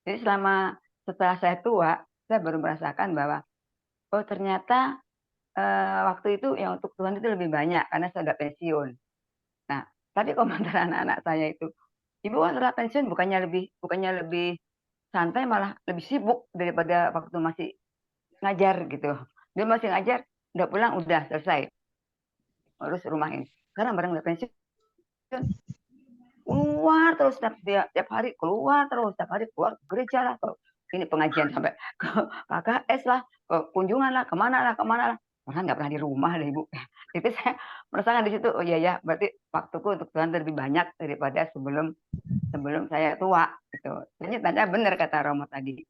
Jadi setelah saya tua, saya baru merasakan bahwa oh ternyata waktu itu yang untuk Tuhan itu lebih banyak karena saya sudah pensiun. Nah, tadi komentar anak-anak saya itu, ibu kan sudah pensiun bukannya lebih santai malah lebih sibuk daripada waktu masih ngajar gitu. Dia masih ngajar, udah pulang udah selesai urus rumah ini. Sekarang bareng udah pensiun keluar terus tiap hari keluar terus tiap hari keluar ke gereja lah ini pengajian sampai ke KKS lah ke kunjungan lah kemana lah orang nggak pernah di rumah deh ibu. Itu saya merasakan di situ oh iya ya berarti waktuku untuk Tuhan lebih banyak daripada sebelum saya tua gitu. Ternyata benar kata Romo tadi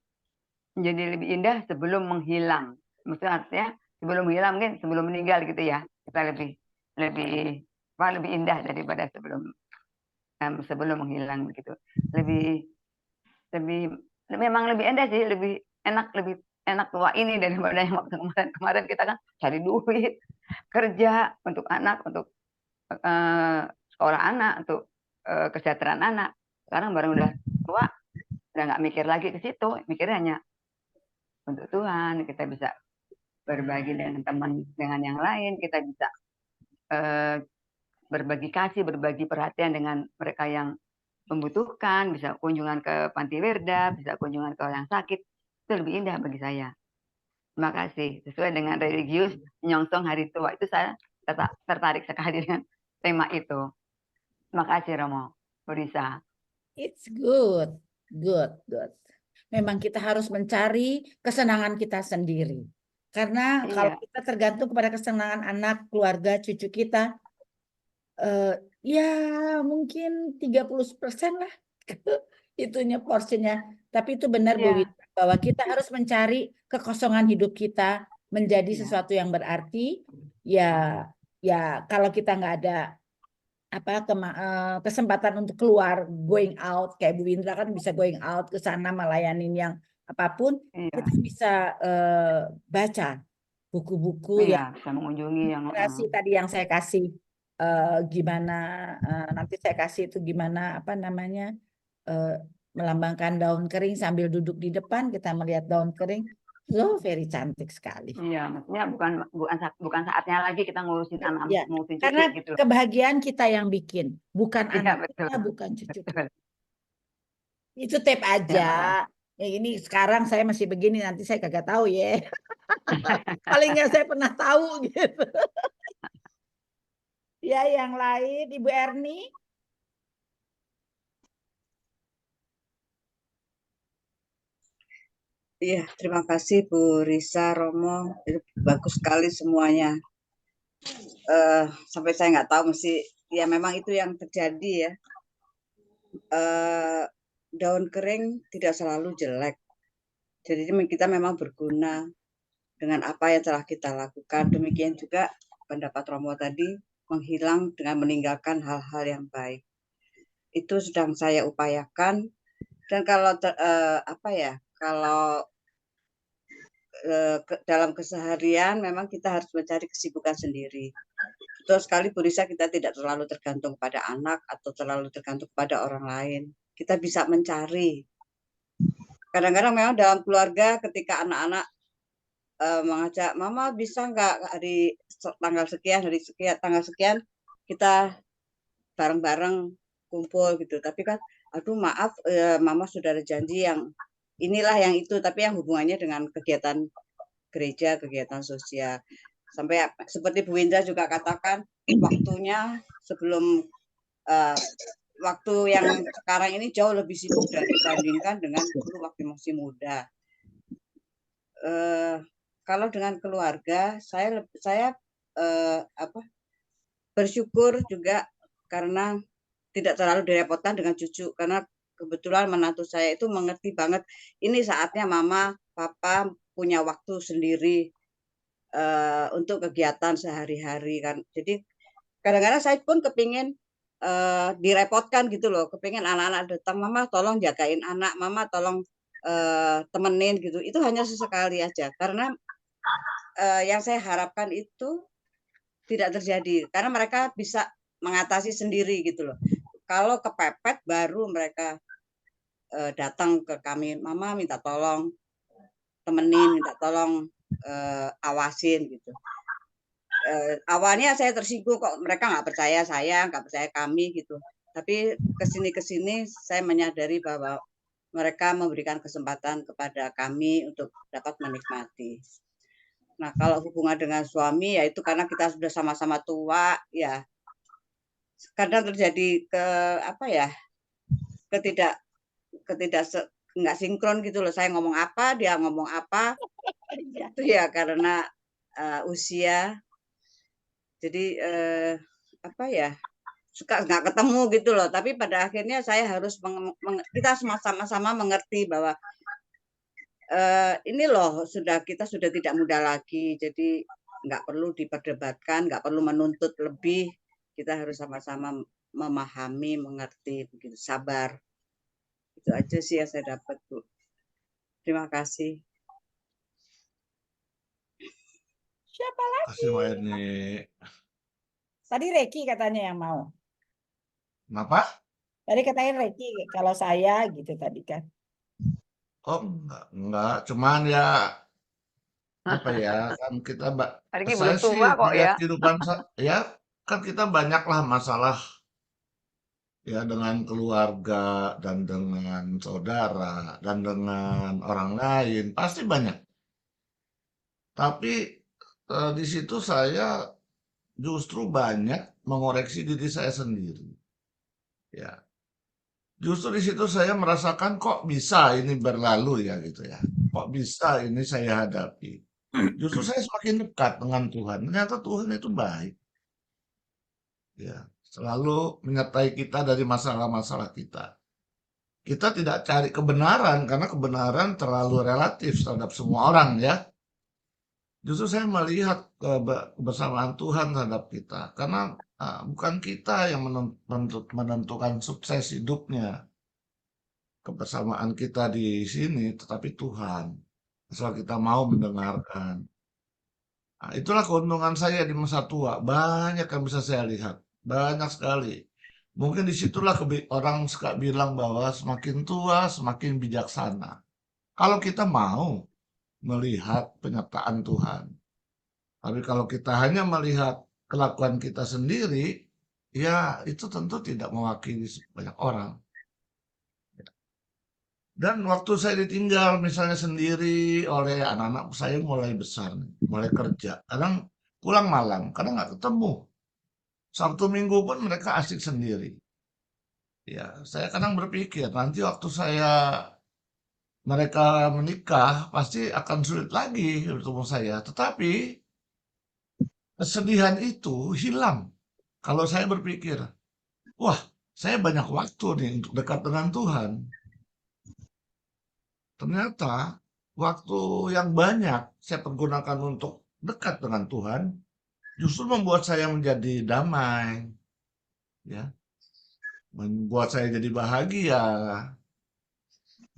menjadi lebih indah sebelum menghilang. Maksudnya artinya sebelum menghilang mungkin sebelum meninggal gitu ya kita lebih indah daripada sebelum menghilang begitu. Lebih memang lebih indah sih, lebih enak tua ini daripada yang waktu kemarin kita kan cari duit, kerja untuk anak, untuk sekolah anak, untuk kesejahteraan anak. Sekarang bareng udah tua, udah nggak mikir lagi ke situ, mikirnya hanya untuk Tuhan. Kita bisa berbagi dengan teman dengan yang lain, kita bisa berbagi kasih, berbagi perhatian dengan mereka yang membutuhkan, bisa kunjungan ke panti werda, bisa kunjungan ke orang sakit, itu lebih indah bagi saya. Terima kasih. Sesuai dengan religius menyongsong hari tua itu saya tertarik sekali dengan tema itu. Terima kasih Romo, Bu Risa. It's good, good. Memang kita harus mencari kesenangan kita sendiri. Karena kalau kita tergantung kepada kesenangan anak, keluarga, cucu kita, ya mungkin 30% lah itunya porsinya. Tapi itu benar Bu Wita, bahwa kita harus mencari kekosongan hidup kita menjadi sesuatu yang berarti. Ya kalau kita nggak ada kesempatan untuk keluar, going out kayak Bu Indra kan bisa going out ke sana melayanin yang apapun, kita bisa baca buku-buku yang bisa mengunjungi yang tadi yang saya kasih gimana nanti saya kasih itu gimana melambangkan daun kering sambil duduk di depan kita melihat daun kering. So very cantik sekali. Iya, maksudnya bukan saatnya lagi kita ngurusin anak, ya, ngurusin cucu karena gitu. Kebahagiaan kita yang bikin, bukan anak betul. kita, bukan cucu kita. Itu tip aja. Ya, ini sekarang saya masih begini, nanti saya kagak tahu ya. Paling nggak saya pernah tahu gitu. Ya, yang lain Ibu Erni. Iya, terima kasih Bu Risa, Romo. Bagus sekali semuanya. Sampai saya nggak tahu mesti, ya memang itu yang terjadi ya. Daun kering tidak selalu jelek. Jadi kita memang berguna dengan apa yang telah kita lakukan. Demikian juga pendapat Romo tadi, menghilang dengan meninggalkan hal-hal yang baik. Itu sedang saya upayakan. Dan kalau kalau dalam keseharian memang kita harus mencari kesibukan sendiri. Betul sekali Bu Risa, kita tidak terlalu tergantung pada anak atau terlalu tergantung pada orang lain. Kita bisa mencari. Kadang-kadang memang dalam keluarga ketika anak-anak mengajak, Mama bisa nggak hari tanggal sekian, tanggal sekian kita bareng-bareng kumpul gitu. Tapi kan, aduh maaf, Mama sudah ada janji yang inilah yang itu, tapi yang hubungannya dengan kegiatan gereja, kegiatan sosial. Sampai seperti Bu Indra juga katakan, waktunya sebelum waktu yang sekarang ini jauh lebih sibuk dibandingkan dengan dulu waktu masih muda. Kalau dengan keluarga, saya bersyukur juga karena tidak terlalu direpotkan dengan cucu, karena kebetulan menantu saya itu mengerti banget, ini saatnya mama, papa punya waktu sendiri untuk kegiatan sehari-hari kan. Jadi kadang-kadang saya pun kepingin direpotkan gitu loh, kepingin anak-anak datang, mama tolong jagain anak, mama tolong temenin gitu. Itu hanya sesekali aja, karena yang saya harapkan itu tidak terjadi, karena mereka bisa mengatasi sendiri gitu loh. Kalau kepepet baru mereka datang ke kami, mama minta tolong temenin, minta tolong awasin gitu. Awalnya saya tersinggung kok mereka nggak percaya saya, nggak percaya kami gitu. Tapi kesini saya menyadari bahwa mereka memberikan kesempatan kepada kami untuk dapat menikmati. Nah, kalau hubungan dengan suami ya itu karena kita sudah sama-sama tua, ya kadang terjadi nggak sinkron gitu loh. Saya ngomong apa, dia ngomong apa, itu ya karena usia. Jadi suka nggak ketemu gitu loh. Tapi pada akhirnya saya harus kita sama-sama mengerti bahwa ini loh kita sudah tidak muda lagi. Jadi nggak perlu diperdebatkan, nggak perlu menuntut lebih. Kita harus sama-sama memahami, mengerti, begitu sabar. Itu aja sih yang saya dapat, Bu. Terima kasih. Siapa lagi? Kasih Mbak Erni. Tadi Reki katanya yang mau. Kenapa? Tadi katanya Reki kalau saya gitu tadi kan. Oh, enggak. Cuman ya apa ya, kan kita Arki saya belum sih tua kok melihat ya. kehidupan ya kan kita banyaklah masalah ya dengan keluarga dan dengan saudara dan dengan orang lain pasti banyak. Tapi di situ saya justru banyak mengoreksi diri saya sendiri. Ya, justru di situ saya merasakan kok bisa ini berlalu ya gitu ya. Kok bisa ini saya hadapi. Justru saya semakin dekat dengan Tuhan. Ternyata Tuhan itu baik. Ya, selalu menyertai kita dari masalah-masalah kita. Kita tidak cari kebenaran karena kebenaran terlalu relatif terhadap semua orang ya. Justru saya melihat kebersamaan Tuhan terhadap kita karena bukan kita yang menentukan sukses hidupnya. Kebersamaan kita di sini tetapi Tuhan. Asal kita mau mendengarkan. Nah, itulah keuntungan saya di masa tua. Banyak yang bisa saya lihat. Banyak sekali. Mungkin disitulah orang suka bilang bahwa semakin tua semakin bijaksana. Kalau kita mau melihat penyertaan Tuhan. Tapi kalau kita hanya melihat kelakuan kita sendiri, ya itu tentu tidak mewakili banyak orang. Dan waktu saya ditinggal misalnya sendiri oleh anak-anak saya mulai besar, mulai kerja. Kadang pulang malam, kadang nggak ketemu. Sabtu Minggu pun mereka asik sendiri. Ya, saya kadang berpikir nanti waktu mereka menikah pasti akan sulit lagi bertemu saya. Tetapi kesedihan itu hilang. Kalau saya berpikir, wah, saya banyak waktu nih untuk dekat dengan Tuhan. Ternyata waktu yang banyak saya pergunakan untuk dekat dengan Tuhan justru membuat saya menjadi damai, ya, membuat saya jadi bahagia,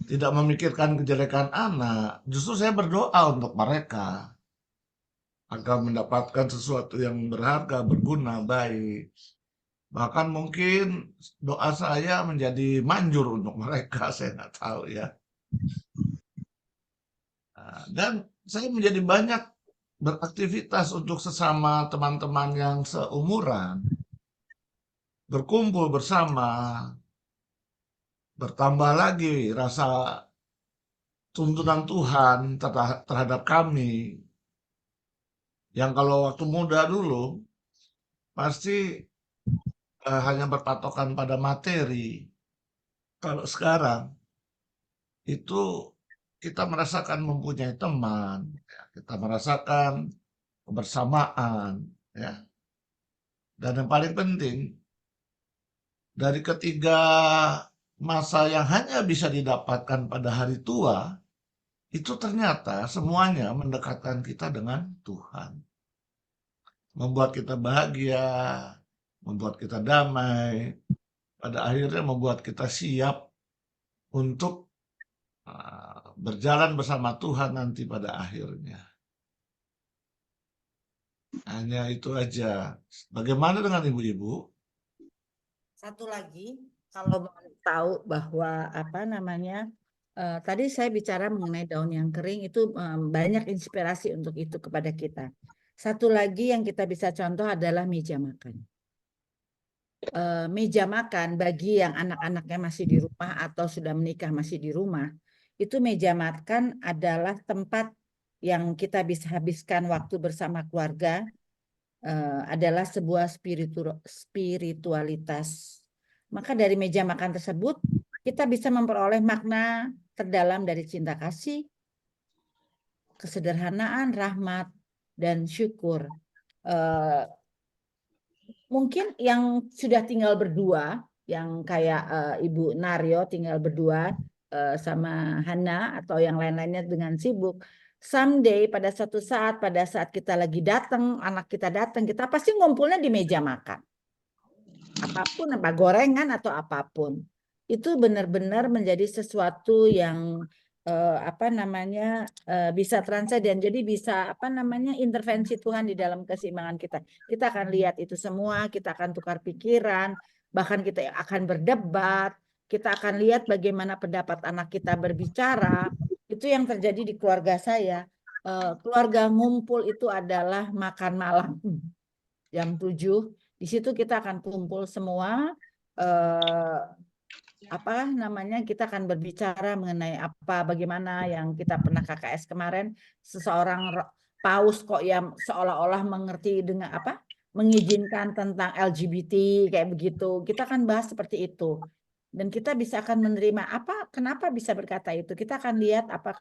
tidak memikirkan kejelekan anak. Justru saya berdoa untuk mereka agar mendapatkan sesuatu yang berharga, berguna, baik. Bahkan mungkin doa saya menjadi manjur untuk mereka, saya nggak tahu ya. Dan saya menjadi banyak beraktivitas untuk sesama teman-teman yang seumuran, berkumpul bersama, bertambah lagi rasa tuntunan Tuhan terhadap kami. Yang kalau waktu muda dulu pasti hanya berpatokan pada materi. Kalau sekarang itu kita merasakan mempunyai teman, ya, kita merasakan kebersamaan, ya. Dan yang paling penting dari ketiga masa yang hanya bisa didapatkan pada hari tua, itu ternyata semuanya mendekatkan kita dengan Tuhan. Membuat kita bahagia, membuat kita damai, pada akhirnya membuat kita siap untuk berjalan bersama Tuhan nanti pada akhirnya. Hanya itu aja. Bagaimana dengan ibu-ibu? Satu lagi, kalau mau tahu bahwa apa namanya, tadi saya bicara mengenai daun yang kering itu banyak inspirasi untuk itu kepada kita. Satu lagi yang kita bisa contoh adalah meja makan. Meja makan bagi yang anak-anaknya masih di rumah atau sudah menikah masih di rumah, itu meja makan adalah tempat yang kita bisa habiskan waktu bersama keluarga, adalah sebuah spiritualitas. Maka dari meja makan tersebut kita bisa memperoleh makna terdalam dari cinta kasih, kesederhanaan, rahmat, dan syukur. Mungkin yang sudah tinggal berdua, yang kayak Ibu Naryo tinggal berdua sama Hana atau yang lain-lainnya dengan sibuk, someday pada suatu saat, pada saat kita lagi datang, anak kita datang, kita pasti ngumpulnya di meja makan. Apapun, apa gorengan atau apapun, itu benar-benar menjadi sesuatu yang apa namanya bisa transenden, jadi bisa apa namanya intervensi Tuhan di dalam keseimbangan kita. Kita akan lihat itu semua, kita akan tukar pikiran, bahkan kita akan berdebat, kita akan lihat bagaimana pendapat anak kita berbicara. Itu yang terjadi di keluarga saya. Keluarga ngumpul itu adalah makan malam jam 7. Di situ kita akan kumpul semua, apa namanya, kita akan berbicara mengenai apa, bagaimana yang kita pernah KKS kemarin, seseorang paus kok yang seolah-olah mengerti dengan apa, mengizinkan tentang LGBT kayak begitu. Kita akan bahas seperti itu. Dan kita bisa akan menerima apa, kenapa bisa berkata itu. Kita akan lihat apa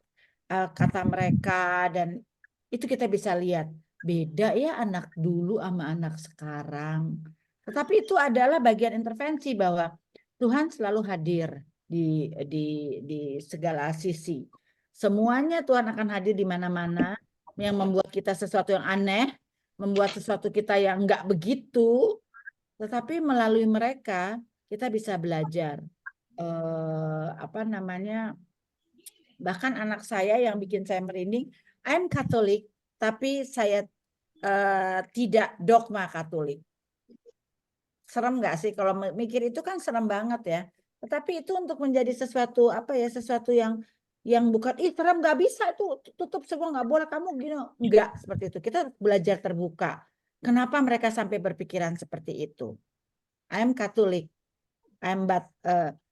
kata mereka, dan itu kita bisa lihat. Beda ya anak dulu sama anak sekarang. Tetapi itu adalah bagian intervensi bahwa Tuhan selalu hadir di segala sisi. Semuanya Tuhan akan hadir di mana-mana, yang membuat kita sesuatu yang aneh, membuat sesuatu kita yang enggak begitu, tetapi melalui mereka kita bisa belajar. Apa namanya? Bahkan anak saya yang bikin saya merinding, I'm Katolik, tapi saya tidak dogma Katolik. Serem nggak sih kalau mikir itu, kan serem banget ya. Tetapi itu untuk menjadi sesuatu apa ya, sesuatu yang bukan serem, nggak bisa itu, tutup semua, nggak boleh kamu gini, enggak seperti itu. Kita belajar terbuka. Kenapa mereka sampai berpikiran seperti itu? I'm Katolik, I'm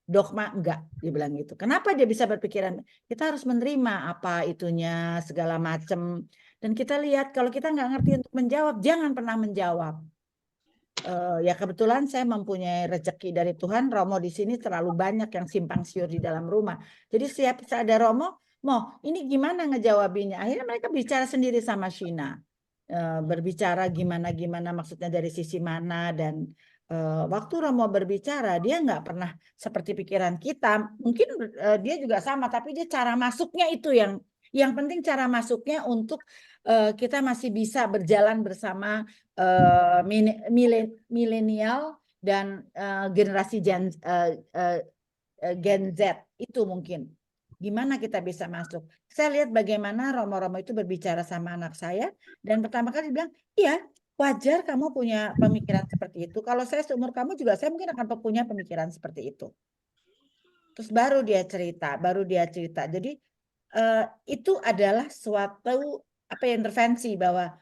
dogma enggak, dia bilang gitu. Kenapa dia bisa berpikiran? Kita harus menerima apa itunya segala macam, dan kita lihat kalau kita nggak ngerti untuk menjawab, jangan pernah menjawab. Ya kebetulan saya mempunyai rezeki dari Tuhan, Romo di sini terlalu banyak yang simpang siur di dalam rumah. Jadi setiap ada Romo, ini gimana ngejawabinnya? Akhirnya mereka bicara sendiri sama Shina, berbicara gimana maksudnya dari sisi mana, dan waktu Romo berbicara dia nggak pernah seperti pikiran kita. Mungkin dia juga sama, tapi dia cara masuknya itu yang penting, cara masuknya untuk kita masih bisa berjalan bersama milenial dan generasi Gen Z itu. Mungkin gimana kita bisa masuk. Saya lihat bagaimana Romo-Romo itu berbicara sama anak saya, dan pertama kali bilang, iya wajar kamu punya pemikiran seperti itu. Kalau saya seumur kamu juga, saya mungkin akan punya pemikiran seperti itu. Terus baru dia cerita. Jadi itu adalah suatu apa ya, intervensi, bahwa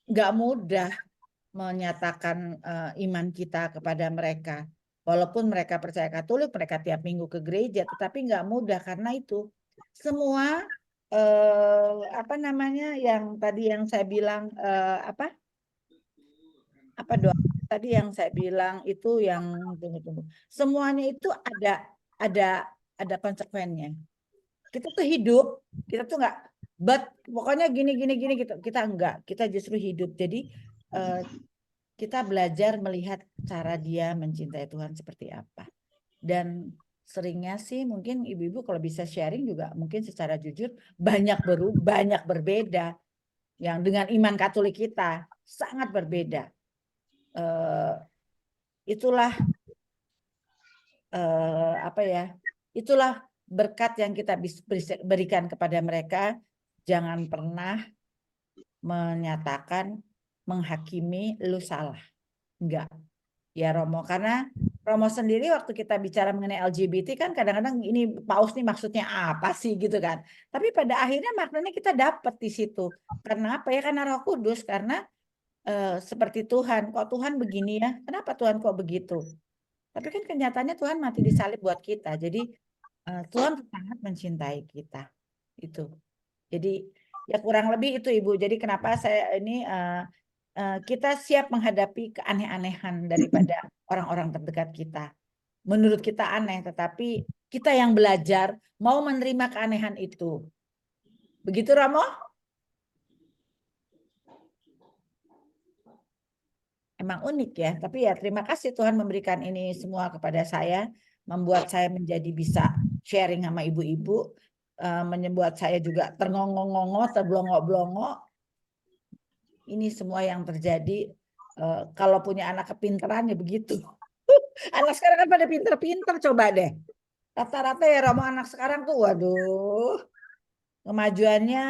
nggak mudah menyatakan iman kita kepada mereka. Walaupun mereka percaya Katolik, mereka tiap minggu ke gereja, tetapi nggak mudah karena itu semua apa namanya yang tadi yang saya bilang apa doa tadi yang saya bilang itu yang tunggu. Semuanya itu ada konsekuensinya. Kita tuh hidup, kita tuh nggak, pokoknya gini gitu. Kita enggak, kita justru hidup. Jadi kita belajar melihat cara dia mencintai Tuhan seperti apa. Dan seringnya sih mungkin ibu-ibu kalau bisa sharing juga mungkin secara jujur banyak berbeda yang dengan iman Katolik kita sangat berbeda. Itulah apa ya? Itulah berkat yang kita bisa berikan kepada mereka. Jangan pernah menyatakan menghakimi lu salah. Enggak. Ya Romo, karena Romo sendiri waktu kita bicara mengenai LGBT kan kadang-kadang ini paus nih maksudnya apa sih gitu kan. Tapi pada akhirnya maknanya kita dapat di situ. Karena apa ya? Karena Roh Kudus, karena seperti Tuhan. Kok Tuhan begini ya? Kenapa Tuhan kok begitu? Tapi kan kenyataannya Tuhan mati di salib buat kita. Jadi Tuhan sangat mencintai kita. Itu. Jadi ya kurang lebih itu Ibu. Jadi kenapa saya ini kita siap menghadapi keaneh-anehan daripada orang-orang terdekat kita. Menurut kita aneh, tetapi kita yang belajar mau menerima keanehan itu. Begitu Romo? Emang unik ya, tapi ya terima kasih Tuhan memberikan ini semua kepada saya, membuat saya menjadi bisa sharing sama ibu-ibu, membuat saya juga terngongong-ngongok, terblongok-blongok. Ini semua yang terjadi kalau punya anak kepintaran ya begitu. Anak sekarang kan pada pinter-pinter, coba deh. Rata-rata ya Romo anak sekarang tuh, waduh, kemajuannya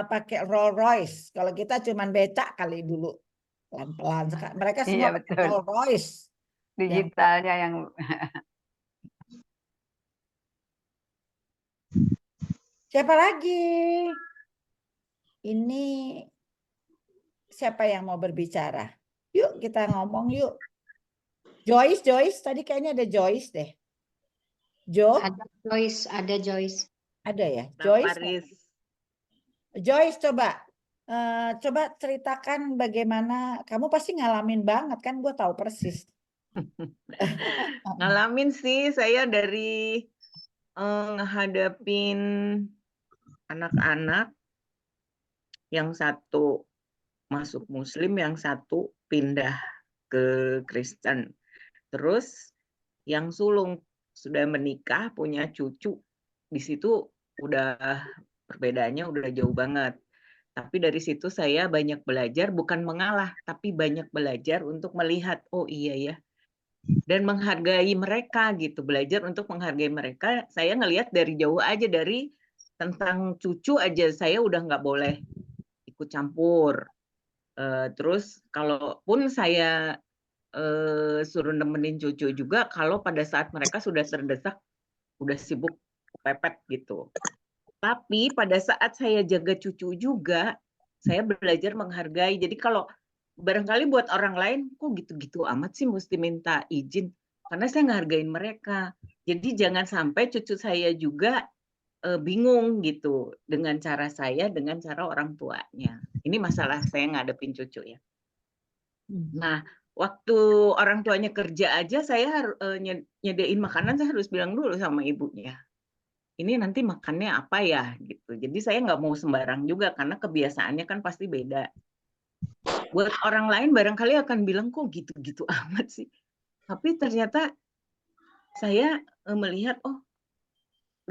pakai Rolls Royce. Kalau kita cuman becak kali dulu, pelan-pelan. Mereka Iya semua pakai betul. Rolls Royce. Digitalnya yang Siapa lagi? Ini siapa yang mau berbicara? Yuk kita ngomong yuk. Joyce, tadi kayaknya ada Joyce deh. Jo? Ada Joyce. Ada ya? Paris. Joyce coba. Coba ceritakan bagaimana, kamu pasti ngalamin banget kan, gue tahu persis. Ngalamin sih, saya dari ngehadapin anak-anak, yang satu masuk Muslim, yang satu pindah ke Kristen. Terus yang sulung sudah menikah, punya cucu. Di situ udah perbedaannya udah jauh banget. Tapi dari situ saya banyak belajar, bukan mengalah, tapi banyak belajar untuk melihat, oh iya ya, dan menghargai mereka gitu. Belajar untuk menghargai mereka. Saya ngelihat dari jauh aja, dari tentang cucu aja saya udah nggak boleh ikut campur. Terus kalaupun saya suruh nemenin cucu juga, kalau pada saat mereka sudah terdesak, udah sibuk pepet gitu. Tapi pada saat saya jaga cucu juga, saya belajar menghargai. Jadi kalau barangkali buat orang lain, kok gitu-gitu amat sih mesti minta izin? Karena saya ngehargain mereka. Jadi jangan sampai cucu saya juga bingung gitu dengan cara saya, dengan cara orang tuanya. Ini masalah saya ngadepin cucu ya. Nah, waktu orang tuanya kerja aja, saya harus nyediain makanan, saya harus bilang dulu sama ibunya. Ini nanti makannya apa ya gitu. Jadi saya nggak mau sembarang juga karena kebiasaannya kan pasti beda. Buat orang lain barangkali akan bilang kok gitu-gitu amat sih. Tapi ternyata saya melihat, oh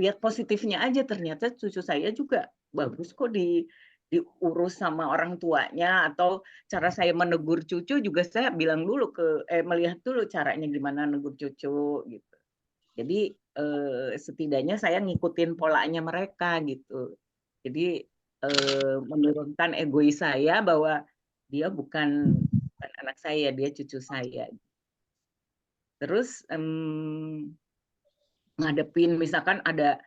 lihat positifnya aja, ternyata cucu saya juga bagus kok diurus sama orang tuanya, atau cara saya menegur cucu juga saya bilang dulu melihat dulu caranya gimana negur cucu gitu. Jadi setidaknya saya ngikutin polanya mereka gitu. Jadi menurunkan egois saya bahwa dia bukan anak saya, dia cucu saya. Terus ngadepin misalkan ada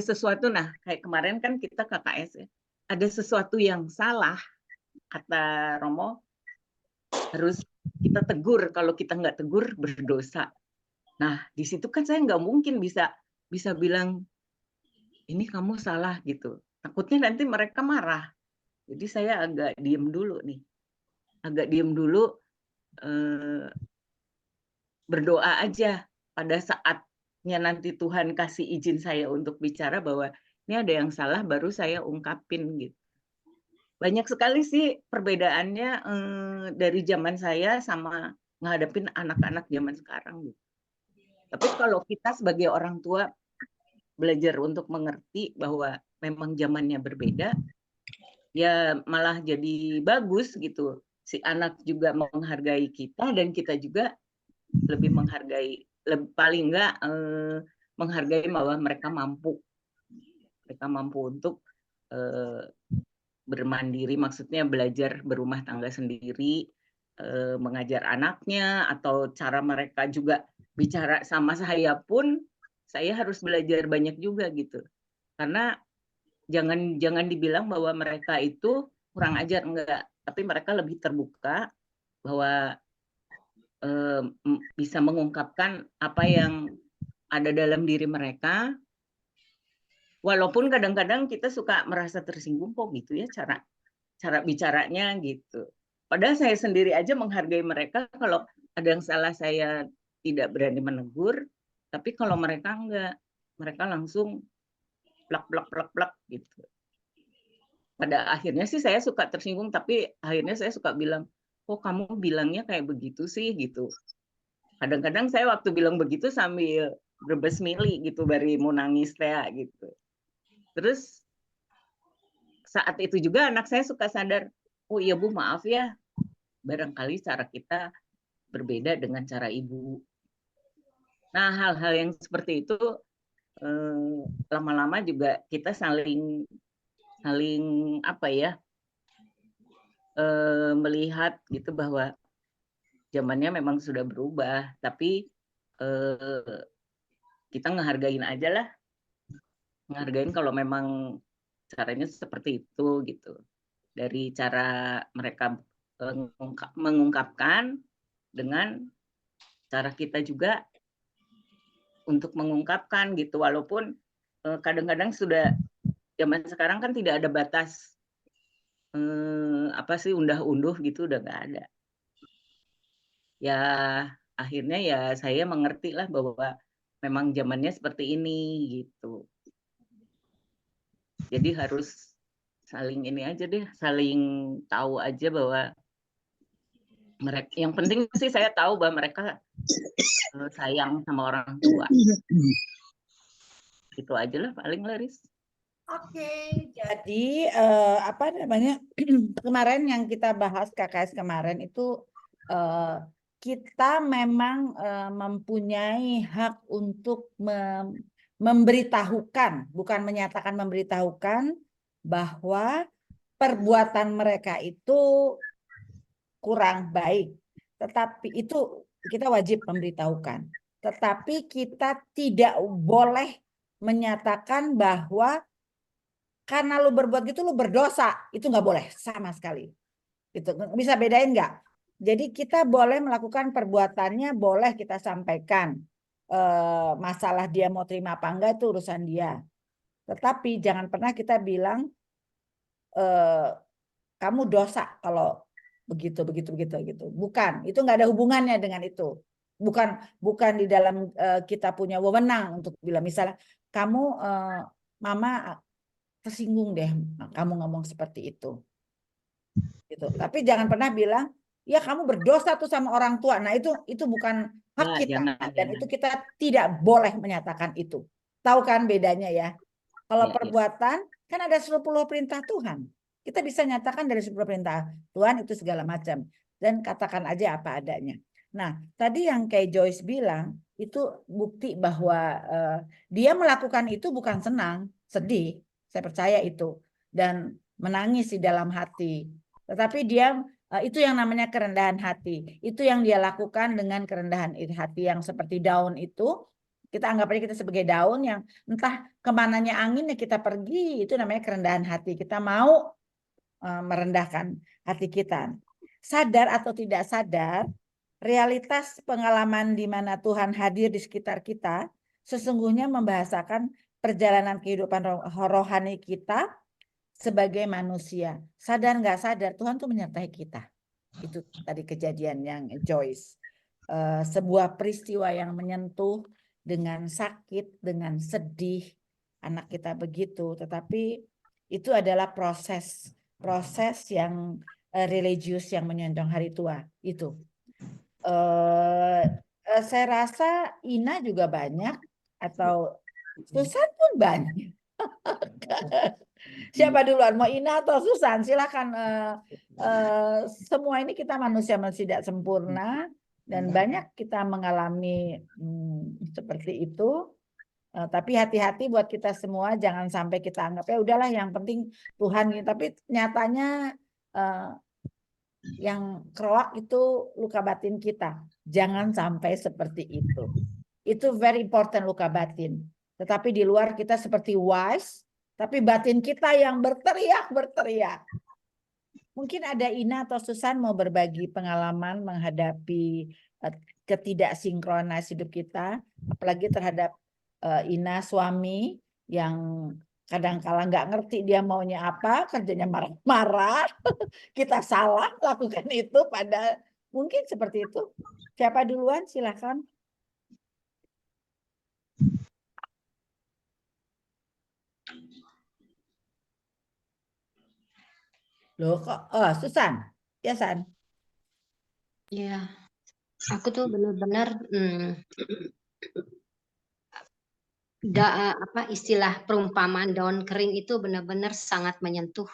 sesuatu, nah kayak kemarin kan kita KKS ya, ada sesuatu yang salah, kata Romo, harus kita tegur. Kalau kita nggak tegur berdosa. Nah, di situ kan saya nggak mungkin bisa bilang ini kamu salah gitu. Takutnya nanti mereka marah. Jadi saya agak diem dulu nih. Agak diem dulu, berdoa aja pada saatnya nanti Tuhan kasih izin saya untuk bicara bahwa ini ada yang salah, baru saya ungkapin gitu. Banyak sekali sih perbedaannya dari zaman saya sama ngadepin anak-anak zaman sekarang gitu. Tapi kalau kita sebagai orang tua belajar untuk mengerti bahwa memang zamannya berbeda, ya malah jadi bagus gitu. Si anak juga menghargai kita dan kita juga lebih menghargai, paling enggak menghargai bahwa mereka mampu untuk bermandiri, maksudnya belajar berumah tangga sendiri, mengajar anaknya, atau cara mereka juga bicara sama saya pun saya harus belajar banyak juga gitu. Karena jangan dibilang bahwa mereka itu kurang ajar, enggak, tapi mereka lebih terbuka bahwa bisa mengungkapkan apa yang ada dalam diri mereka, walaupun kadang-kadang kita suka merasa tersinggung kok gitu ya cara bicaranya gitu. Padahal saya sendiri aja menghargai mereka, kalau ada yang salah saya tidak berani menegur, tapi kalau mereka enggak, mereka langsung plak gitu. Pada akhirnya sih saya suka tersinggung, tapi akhirnya saya suka bilang, kok kamu bilangnya kayak begitu sih gitu. Kadang-kadang saya waktu bilang begitu sambil berbesmili gitu, baru mau nangis gitu. Terus saat itu juga anak saya suka sadar, oh iya Bu, maaf ya, barangkali cara kita berbeda dengan cara Ibu. Nah, hal-hal yang seperti itu lama-lama juga kita saling apa ya, melihat gitu bahwa zamannya memang sudah berubah, tapi kita ngehargain aja lah, ngehargain kalau memang caranya seperti itu gitu. Dari cara mereka mengungkapkan dengan cara kita juga untuk mengungkapkan gitu, walaupun kadang-kadang sudah zaman sekarang kan tidak ada batas apa sih undah-unduh gitu, udah nggak ada. Ya akhirnya ya saya mengerti lah bahwa memang zamannya seperti ini gitu. Jadi harus saling ini aja deh, saling tahu aja bahwa mereka, yang penting sih saya tahu bahwa mereka sayang sama orang tua. Itu aja lah paling, Laris. Oke, jadi apa namanya kemarin yang kita bahas KKS kemarin itu kita memang mempunyai hak untuk memberitahukan, bukan menyatakan, memberitahukan bahwa perbuatan mereka itu kurang baik. Tetapi itu kita wajib memberitahukan. Tetapi kita tidak boleh menyatakan bahwa karena lu berbuat gitu lu berdosa, itu nggak boleh sama sekali. Itu bisa bedain nggak? Jadi kita boleh melakukan perbuatannya, boleh kita sampaikan. Masalah dia mau terima apa enggak itu urusan dia. Tetapi jangan pernah kita bilang kamu dosa kalau begitu gitu. Bukan, itu nggak ada hubungannya dengan itu. Bukan di dalam kita punya wewenang untuk bilang, misalnya kamu mama tersinggung deh kamu ngomong seperti itu gitu. Tapi jangan pernah bilang ya kamu berdosa tuh sama orang tua. Nah itu bukan hak Nah, kita, dan jangan. itu kita tidak boleh menyatakan itu. Tahu kan bedanya ya? Kalau perbuatan kan ada 10 perintah Tuhan, kita bisa nyatakan dari 10 perintah Tuhan itu segala macam, dan katakan aja apa adanya. Nah tadi yang kayak Joyce bilang itu bukti bahwa dia melakukan itu bukan senang, sedih. Saya percaya itu, dan menangis di dalam hati. Tetapi dia itu yang namanya kerendahan hati. Itu yang dia lakukan dengan kerendahan hati yang seperti daun itu. Kita anggap aja kita sebagai daun yang entah kemananya anginnya kita pergi, itu namanya kerendahan hati. Kita mau merendahkan hati kita. Sadar atau tidak sadar, realitas pengalaman di mana Tuhan hadir di sekitar kita sesungguhnya membahasakan perjalanan kehidupan rohani kita sebagai manusia. Sadar nggak sadar, Tuhan tuh menyertai kita. Itu tadi kejadian yang Joyce. Sebuah peristiwa yang menyentuh dengan sakit, dengan sedih, anak kita begitu. Tetapi itu adalah proses yang religius yang menyongsong hari tua. Itu. Saya rasa Ina juga banyak, atau Susan pun banyak. Siapa duluan? Mau Ina atau Susan? Silakan. Semua ini kita manusia tidak sempurna dan banyak kita mengalami seperti itu. Tapi hati-hati buat kita semua, jangan sampai kita anggap ya udahlah yang penting Tuhan. Tapi nyatanya yang keroak itu luka batin kita. Jangan sampai seperti itu. Itu very important, luka batin. Tetapi di luar kita seperti wise, tapi batin kita yang berteriak. Mungkin ada Ina atau Susan mau berbagi pengalaman menghadapi ketidaksinkronis hidup kita, apalagi terhadap Ina suami yang kadang-kala nggak ngerti dia maunya apa, kerjanya marah-marah, kita salah lakukan itu, pada mungkin seperti itu. Siapa duluan? Silakan. Loh kok, Susan, ya San. Ya, aku tuh benar-benar istilah perumpamaan daun kering itu benar-benar sangat menyentuh.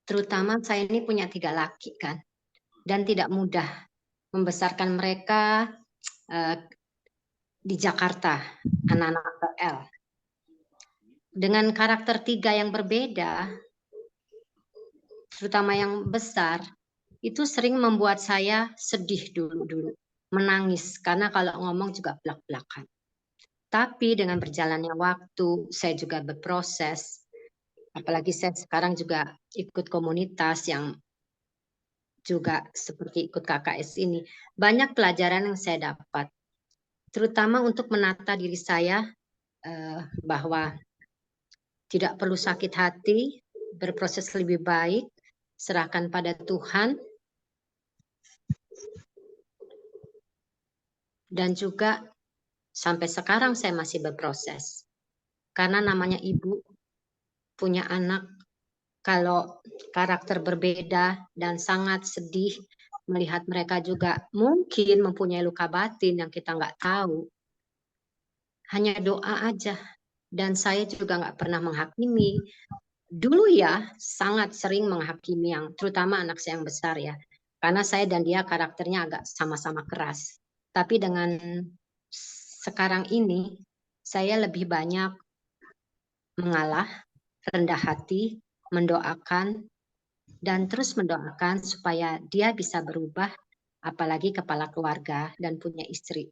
Terutama saya ini punya 3 laki kan, dan tidak mudah membesarkan mereka di Jakarta, anak-anak PL. Dengan karakter 3 yang berbeda, terutama yang besar, itu sering membuat saya sedih dulu, menangis, karena kalau ngomong juga belak-belakan. Tapi dengan berjalannya waktu, saya juga berproses. Apalagi saya sekarang juga ikut komunitas yang juga seperti ikut KKS ini. Banyak pelajaran yang saya dapat. Terutama untuk menata diri saya bahwa tidak perlu sakit hati, berproses lebih baik, serahkan pada Tuhan. Dan juga sampai sekarang saya masih berproses. Karena namanya ibu, punya anak, kalau karakter berbeda dan sangat sedih, melihat mereka juga mungkin mempunyai luka batin yang kita nggak tahu. Hanya doa aja. Dan saya juga nggak pernah menghakimi. Dulu ya, sangat sering menghakimi, yang terutama anak saya yang besar ya. Karena saya dan dia karakternya agak sama-sama keras. Tapi dengan sekarang ini, saya lebih banyak mengalah, rendah hati, mendoakan, dan terus mendoakan supaya dia bisa berubah, apalagi kepala keluarga dan punya istri.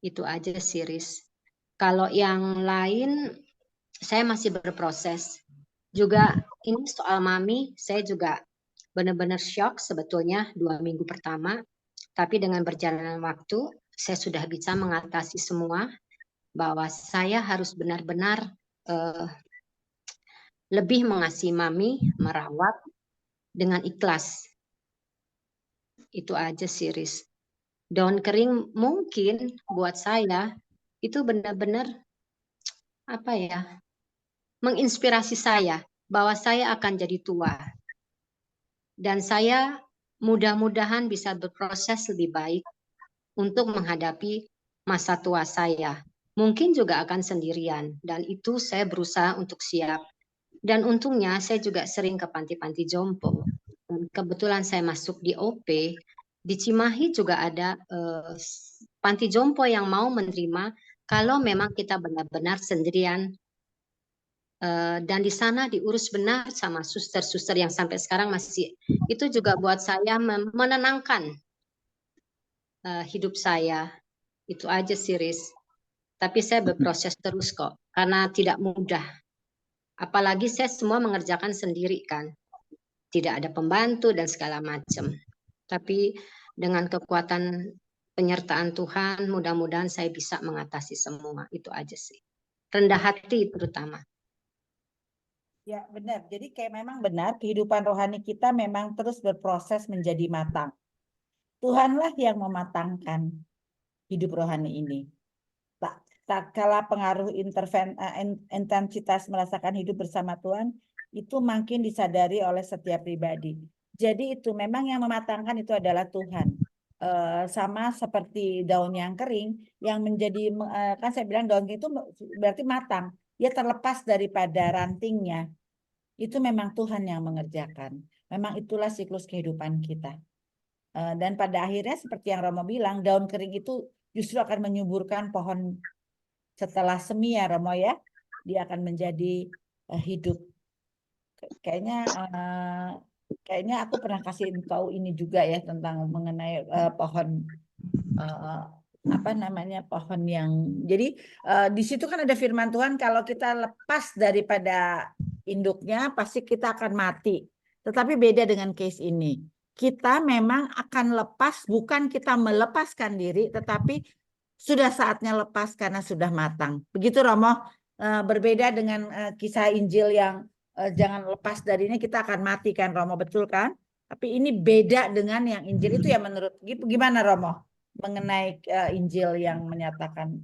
Itu aja sih, Riz. Kalau yang lain, saya masih berproses. Juga ini soal Mami, saya juga benar-benar shock sebetulnya 2 minggu pertama. Tapi dengan berjalannya waktu, saya sudah bisa mengatasi semua, bahwa saya harus benar-benar lebih mengasihi Mami, merawat dengan ikhlas. Itu aja sih, Riz. Daun kering mungkin buat saya itu benar-benar menginspirasi saya bahwa saya akan jadi tua. Dan saya mudah-mudahan bisa berproses lebih baik untuk menghadapi masa tua saya. Mungkin juga akan sendirian, dan itu saya berusaha untuk siap. Dan untungnya saya juga sering ke panti-panti jompo. Dan kebetulan saya masuk di OP, di Cimahi juga ada panti jompo yang mau menerima kalau memang kita benar-benar sendirian. Dan di sana diurus benar sama suster-suster yang sampai sekarang masih. Itu juga buat saya menenangkan hidup saya. Itu aja sih, Riz. Tapi saya berproses terus kok, karena tidak mudah. Apalagi saya semua mengerjakan sendiri kan. Tidak ada pembantu dan segala macam. Tapi dengan kekuatan penyertaan Tuhan, mudah-mudahan saya bisa mengatasi semua. Itu aja sih. Rendah hati terutama. Ya, benar. Jadi kayak memang benar kehidupan rohani kita memang terus berproses menjadi matang. Tuhanlah yang mematangkan hidup rohani ini. Tak kala pengaruh intensitas merasakan hidup bersama Tuhan itu makin disadari oleh setiap pribadi. Jadi itu memang yang mematangkan itu adalah Tuhan. Sama seperti daun yang kering yang menjadi kan saya bilang daun itu berarti matang. Dia terlepas daripada rantingnya. Itu memang Tuhan yang mengerjakan. Memang itulah siklus kehidupan kita. Dan pada akhirnya seperti yang Romo bilang, daun kering itu justru akan menyuburkan pohon setelah semi ya Romo ya. Dia akan menjadi hidup. Kayaknya aku pernah kasih tahu ini juga ya tentang mengenai pohon apa namanya pohon yang jadi di situ kan ada firman Tuhan kalau kita lepas daripada induknya pasti kita akan mati. Tetapi beda dengan case ini. Kita memang akan lepas, bukan kita melepaskan diri, tetapi sudah saatnya lepas karena sudah matang. Begitu Romo, berbeda dengan kisah Injil yang jangan lepas dari ini kita akan mati kan Romo, betul kan? Tapi ini beda dengan yang Injil itu ya menurut gimana Romo? Mengenai Injil yang menyatakan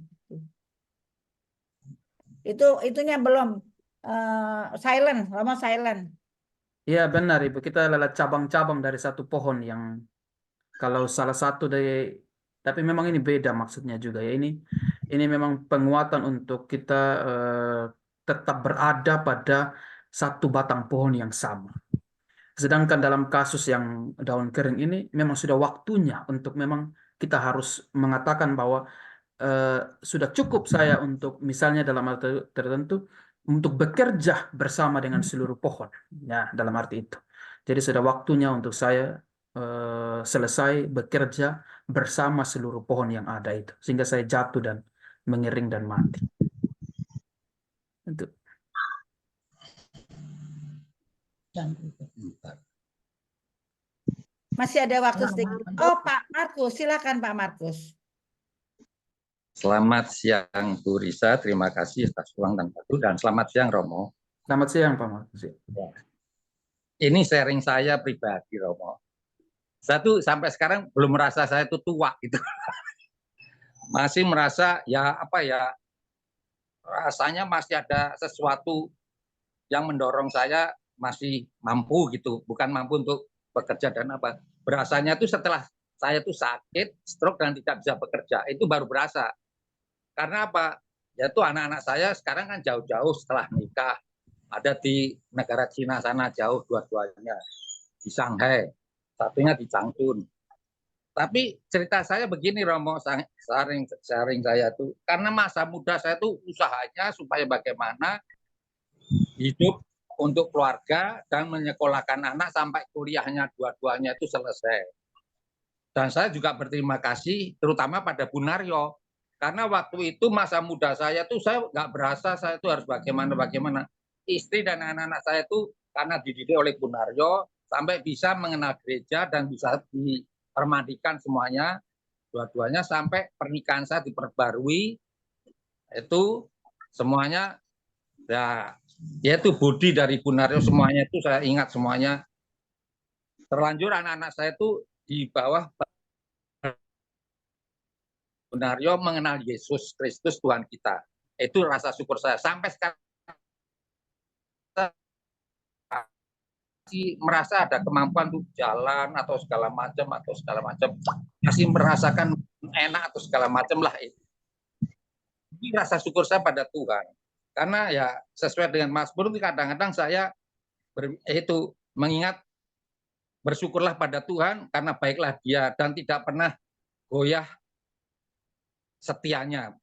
itunya belum silent, Romo silent. Iya benar Ibu, kita adalah cabang-cabang dari satu pohon yang kalau salah satu dari, tapi memang ini beda maksudnya juga ya, ini memang penguatan untuk kita tetap berada pada satu batang pohon yang sama. Sedangkan dalam kasus yang daun kering ini memang sudah waktunya untuk memang kita harus mengatakan bahwa sudah cukup saya untuk misalnya dalam hal tertentu untuk bekerja bersama dengan seluruh pohon ya dalam arti itu. Jadi sudah waktunya untuk saya selesai bekerja bersama seluruh pohon yang ada itu sehingga saya jatuh dan mengering dan mati. Untuk masih ada waktu sedikit. Oh Pak Markus, silakan Pak Markus. Selamat siang Bu Risa, terima kasih atas ruang dan waktu, dan selamat siang Romo. Selamat siang Pak Markus. Ini sharing saya pribadi Romo. Saya tuh sampai sekarang belum merasa saya itu tua gitu. Masih merasa ya apa ya, rasanya masih ada sesuatu yang mendorong saya masih mampu gitu, bukan mampu untuk bekerja dan apa. Berasanya tuh setelah saya tuh sakit, stroke dan tidak bisa bekerja, itu baru berasa. Karena apa? Yaitu anak-anak saya sekarang kan jauh-jauh setelah nikah. Ada di negara Cina sana jauh dua-duanya. Di Shanghai. Satunya di Changchun. Tapi cerita saya begini Romo, sharing saya tuh. Karena masa muda saya tuh usahanya supaya bagaimana hidup untuk keluarga dan menyekolahkan anak sampai kuliahnya dua-duanya itu selesai. Dan saya juga berterima kasih terutama pada Bu Naryo. Karena waktu itu masa muda saya tuh saya nggak berasa saya tuh harus bagaimana. Istri dan anak-anak saya tuh karena dididik oleh Bu Naryo sampai bisa mengenal gereja dan bisa dipermandikan semuanya dua-duanya sampai pernikahan saya diperbarui itu semuanya ya yaitu budi dari Bu Naryo semuanya itu saya ingat semuanya. Terlanjur anak-anak saya tuh di bawah Bu Naryo mengenal Yesus Kristus Tuhan kita. Itu rasa syukur saya. Sampai sekarang masih merasa ada kemampuan untuk jalan atau segala macam. Masih merasakan enak atau segala macam lah. Ini rasa syukur saya pada Tuhan. Karena ya sesuai dengan Mazmur kadang-kadang saya itu mengingat bersyukurlah pada Tuhan karena baiklah Dia dan tidak pernah goyah setianya.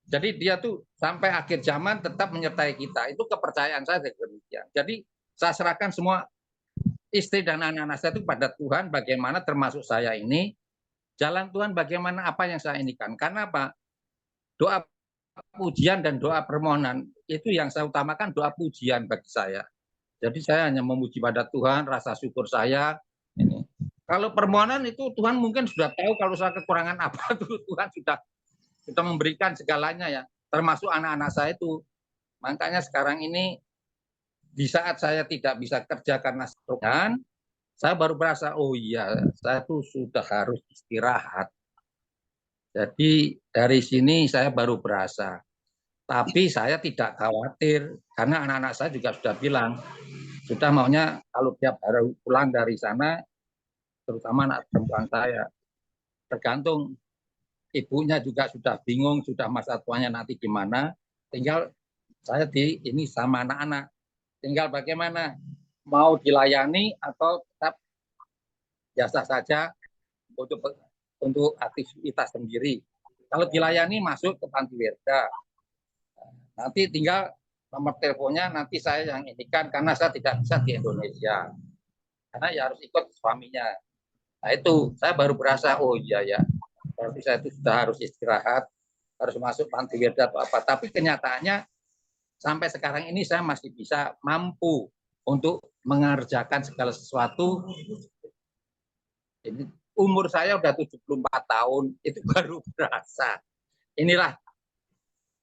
Jadi Dia tuh sampai akhir zaman tetap menyertai kita. Itu kepercayaan saya demikian. Jadi saya serahkan semua istri dan anak-anak saya itu pada Tuhan. Bagaimana termasuk saya ini jalan Tuhan bagaimana apa yang saya inikan. Karena apa? Doa pujian dan doa permohonan itu yang saya utamakan doa pujian bagi saya. Jadi saya hanya memuji pada Tuhan, rasa syukur saya ini. Kalau permohonan itu Tuhan mungkin sudah tahu kalau saya kekurangan apa tuh, Tuhan sudah memberikan segalanya ya, termasuk anak-anak saya itu. Makanya sekarang ini di saat saya tidak bisa kerja karena stroke, saya baru merasa, oh iya, saya tuh sudah harus istirahat. Jadi dari sini saya baru berasa. Tapi saya tidak khawatir, karena anak-anak saya juga sudah bilang, sudah maunya kalau dia baru pulang dari sana, terutama anak perempuan saya, tergantung ibunya juga sudah bingung, sudah masa tuanya nanti gimana, tinggal saya di ini sama anak-anak, tinggal bagaimana, mau dilayani atau tetap biasa saja untuk aktivitas sendiri. Kalau dilayani masuk ke Panti Werda, nanti tinggal nomor teleponnya nanti saya yang inikan karena saya tidak bisa di Indonesia. Karena ya harus ikut suaminya. Nah itu saya baru berasa, oh iya ya, berarti saya itu sudah harus istirahat, harus masuk Panti Werda atau apa. Tapi kenyataannya sampai sekarang ini saya masih bisa mampu untuk mengerjakan segala sesuatu. Ini umur saya udah 74 tahun, itu baru berasa. Inilah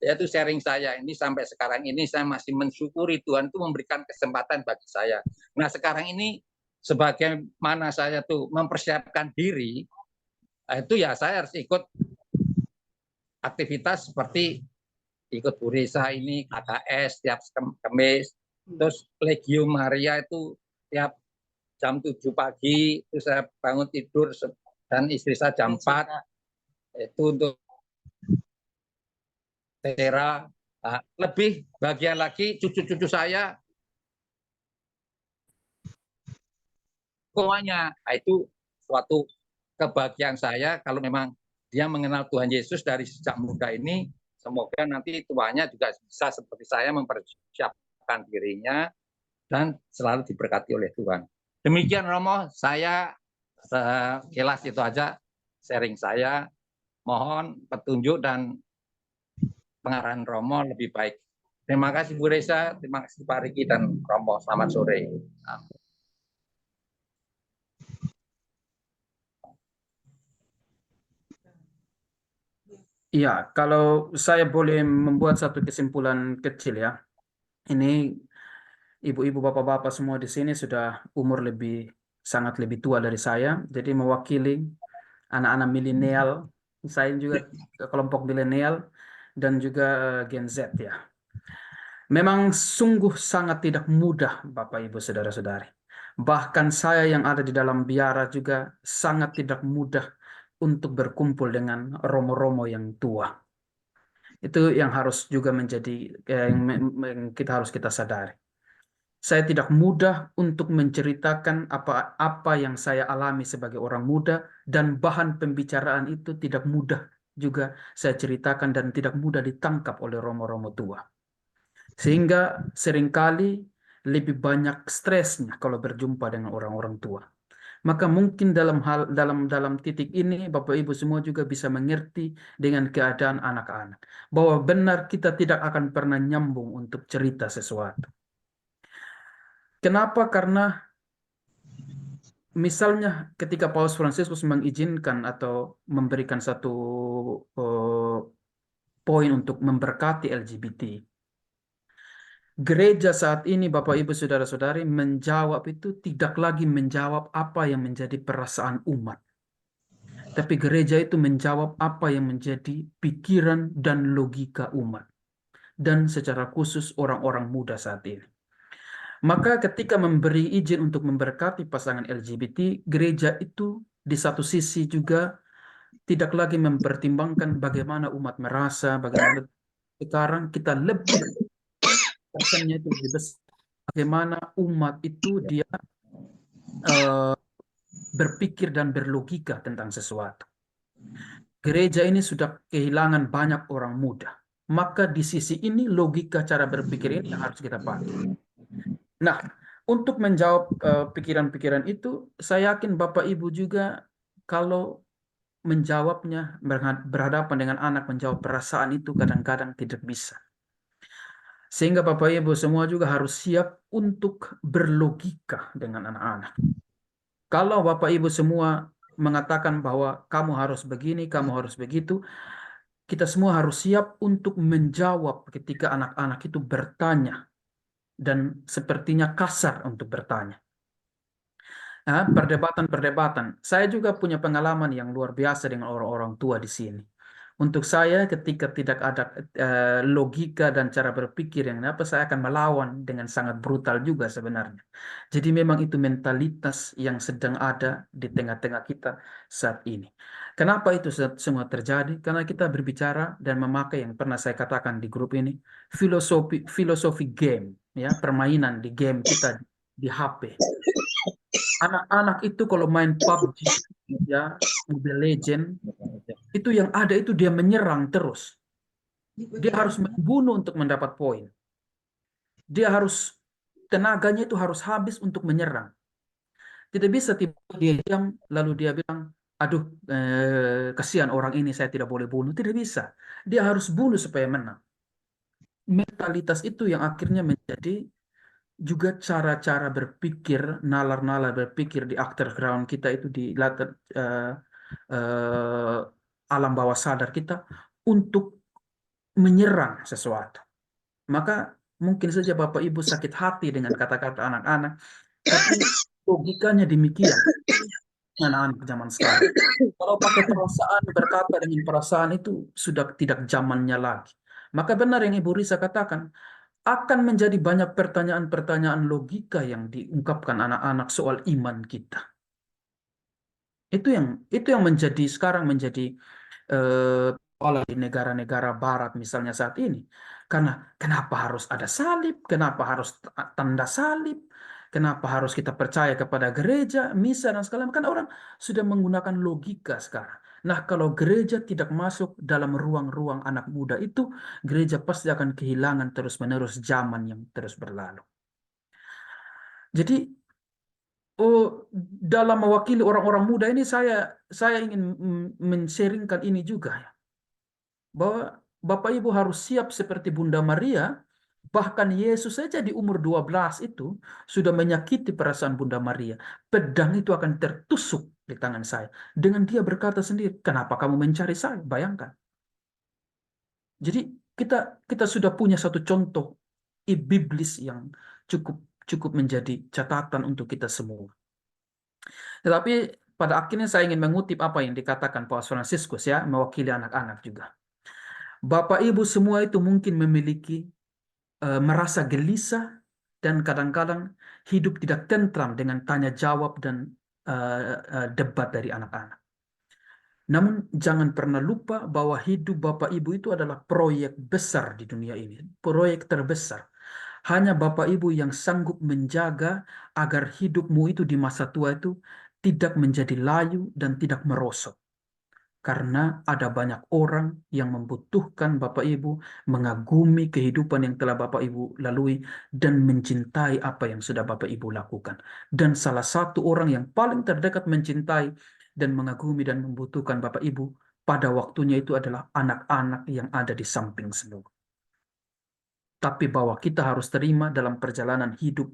yaitu sharing saya ini sampai sekarang ini saya masih mensyukuri Tuhan itu memberikan kesempatan bagi saya. Nah sekarang ini sebagaimana saya tuh mempersiapkan diri, itu ya saya harus ikut aktivitas seperti ikut Bu Risa ini, KKS tiap Kamis, terus Legio Maria itu tiap jam 7 pagi, itu saya bangun tidur dan istri saya jam 4, itu untuk Tera. Nah, lebih bagian lagi cucu-cucu saya semuanya. Nah, itu suatu kebahagiaan saya kalau memang dia mengenal Tuhan Yesus dari sejak muda ini. Semoga nanti tuanya juga bisa seperti saya mempersiapkan dirinya dan selalu diberkati oleh Tuhan. Demikian Romo, saya sekilas itu aja sharing saya. Mohon petunjuk dan pengarahan Romo lebih baik. Terima kasih Bu Reza, terima kasih Pak Riki dan Romo. Selamat sore. Ya, kalau saya boleh membuat satu kesimpulan kecil ya. Ini ibu-ibu, bapak-bapak semua di sini sudah umur sangat lebih tua dari saya. Jadi mewakili anak-anak milenial, saya juga kelompok milenial dan juga Gen Z ya. Memang sungguh sangat tidak mudah Bapak Ibu Saudara-saudari. Bahkan saya yang ada di dalam biara juga sangat tidak mudah untuk berkumpul dengan romo-romo yang tua. Itu yang harus juga menjadi yang kita sadari. Saya tidak mudah untuk menceritakan apa yang saya alami sebagai orang muda, dan bahan pembicaraan itu tidak mudah juga saya ceritakan dan tidak mudah ditangkap oleh romo-romo tua. Sehingga seringkali lebih banyak stresnya kalau berjumpa dengan orang-orang tua. Maka mungkin dalam titik ini Bapak Ibu semua juga bisa mengerti dengan keadaan anak-anak, bahwa benar kita tidak akan pernah nyambung untuk cerita sesuatu. Kenapa? Karena misalnya ketika Paus Fransiskus mengizinkan atau memberikan satu poin untuk memberkati LGBT, gereja saat ini Bapak Ibu Saudara-saudari menjawab itu tidak lagi menjawab apa yang menjadi perasaan umat. Tapi gereja itu menjawab apa yang menjadi pikiran dan logika umat. Dan secara khusus orang-orang muda saat ini. Maka ketika memberi izin untuk memberkati pasangan LGBT, gereja itu di satu sisi juga tidak lagi mempertimbangkan bagaimana umat merasa, bagaimana sekarang kita lebih pesannya itu lebih besar. Bagaimana umat itu dia berpikir dan berlogika tentang sesuatu. Gereja ini sudah kehilangan banyak orang muda. Maka di sisi ini logika cara berpikir ini yang harus kita pakai. Nah, untuk menjawab pikiran-pikiran itu, saya yakin Bapak Ibu juga kalau menjawabnya berhadapan dengan anak, menjawab perasaan itu kadang-kadang tidak bisa. Sehingga Bapak Ibu semua juga harus siap untuk berlogika dengan anak-anak. Kalau Bapak Ibu semua mengatakan bahwa kamu harus begini, kamu harus begitu, kita semua harus siap untuk menjawab ketika anak-anak itu bertanya dan sepertinya kasar untuk bertanya. Nah, perdebatan-perdebatan. Saya juga punya pengalaman yang luar biasa dengan orang-orang tua di sini. Untuk saya, ketika tidak ada logika dan cara berpikir yang apa, saya akan melawan dengan sangat brutal juga sebenarnya. Jadi memang itu mentalitas yang sedang ada di tengah-tengah kita saat ini. Kenapa itu semua terjadi? Karena kita berbicara dan memakai yang pernah saya katakan di grup ini, filosofi game, ya, permainan di game kita di HP. Anak-anak itu kalau main PUBG, ya, Mobile Legend, itu yang ada itu dia menyerang terus. Dia harus membunuh untuk mendapat poin. Dia harus, tenaganya itu harus habis untuk menyerang. Tidak bisa tiba dia diam lalu dia bilang, aduh, kasihan orang ini, saya tidak boleh bunuh. Tidak bisa. Dia harus bunuh supaya menang. Mentalitas itu yang akhirnya menjadi juga cara-cara berpikir, nalar-nalar berpikir di afterground kita itu, di latar alam bawah sadar kita untuk menyerang sesuatu. Maka mungkin saja Bapak Ibu sakit hati dengan kata-kata anak-anak, tapi logikanya demikian anak-anak zaman sekarang. Kalau pakai perasaan, berkata dengan perasaan, itu sudah tidak zamannya lagi. Maka benar yang Ibu Risa katakan, akan menjadi banyak pertanyaan-pertanyaan logika yang diungkapkan anak-anak soal iman kita. Itu yang menjadi sekarang menjadi pola di negara-negara barat misalnya saat ini. Karena kenapa harus ada salib? Kenapa harus tanda salib? Kenapa harus kita percaya kepada gereja, misa dan segala macam? Kan orang sudah menggunakan logika sekarang. Nah, kalau gereja tidak masuk dalam ruang-ruang anak muda itu, gereja pasti akan kehilangan terus-menerus zaman yang terus berlalu. Jadi, dalam mewakili orang-orang muda ini, saya ingin men-sharingkan ini juga, ya, bahwa Bapak Ibu harus siap seperti Bunda Maria. Bahkan Yesus saja di umur 12 itu sudah menyakiti perasaan Bunda Maria. Pedang itu akan tertusuk di tangan saya. Dengan dia berkata sendiri, kenapa kamu mencari saya? Bayangkan. Jadi kita sudah punya satu contoh iblis yang cukup menjadi catatan untuk kita semua. Tetapi pada akhirnya saya ingin mengutip apa yang dikatakan Paus Fransiskus, ya, mewakili anak-anak juga. Bapak Ibu semua itu mungkin memiliki merasa gelisah dan kadang-kadang hidup tidak tentram dengan tanya jawab dan debat dari anak-anak. Namun jangan pernah lupa bahwa hidup Bapak Ibu itu adalah proyek besar di dunia ini, proyek terbesar. Hanya Bapak Ibu yang sanggup menjaga agar hidupmu itu di masa tua itu tidak menjadi layu dan tidak merosot. Karena ada banyak orang yang membutuhkan Bapak Ibu, mengagumi kehidupan yang telah Bapak Ibu lalui, dan mencintai apa yang sudah Bapak Ibu lakukan. Dan salah satu orang yang paling terdekat mencintai dan mengagumi dan membutuhkan Bapak Ibu pada waktunya itu adalah anak-anak yang ada di samping seluruh. Tapi bahwa kita harus terima dalam perjalanan hidup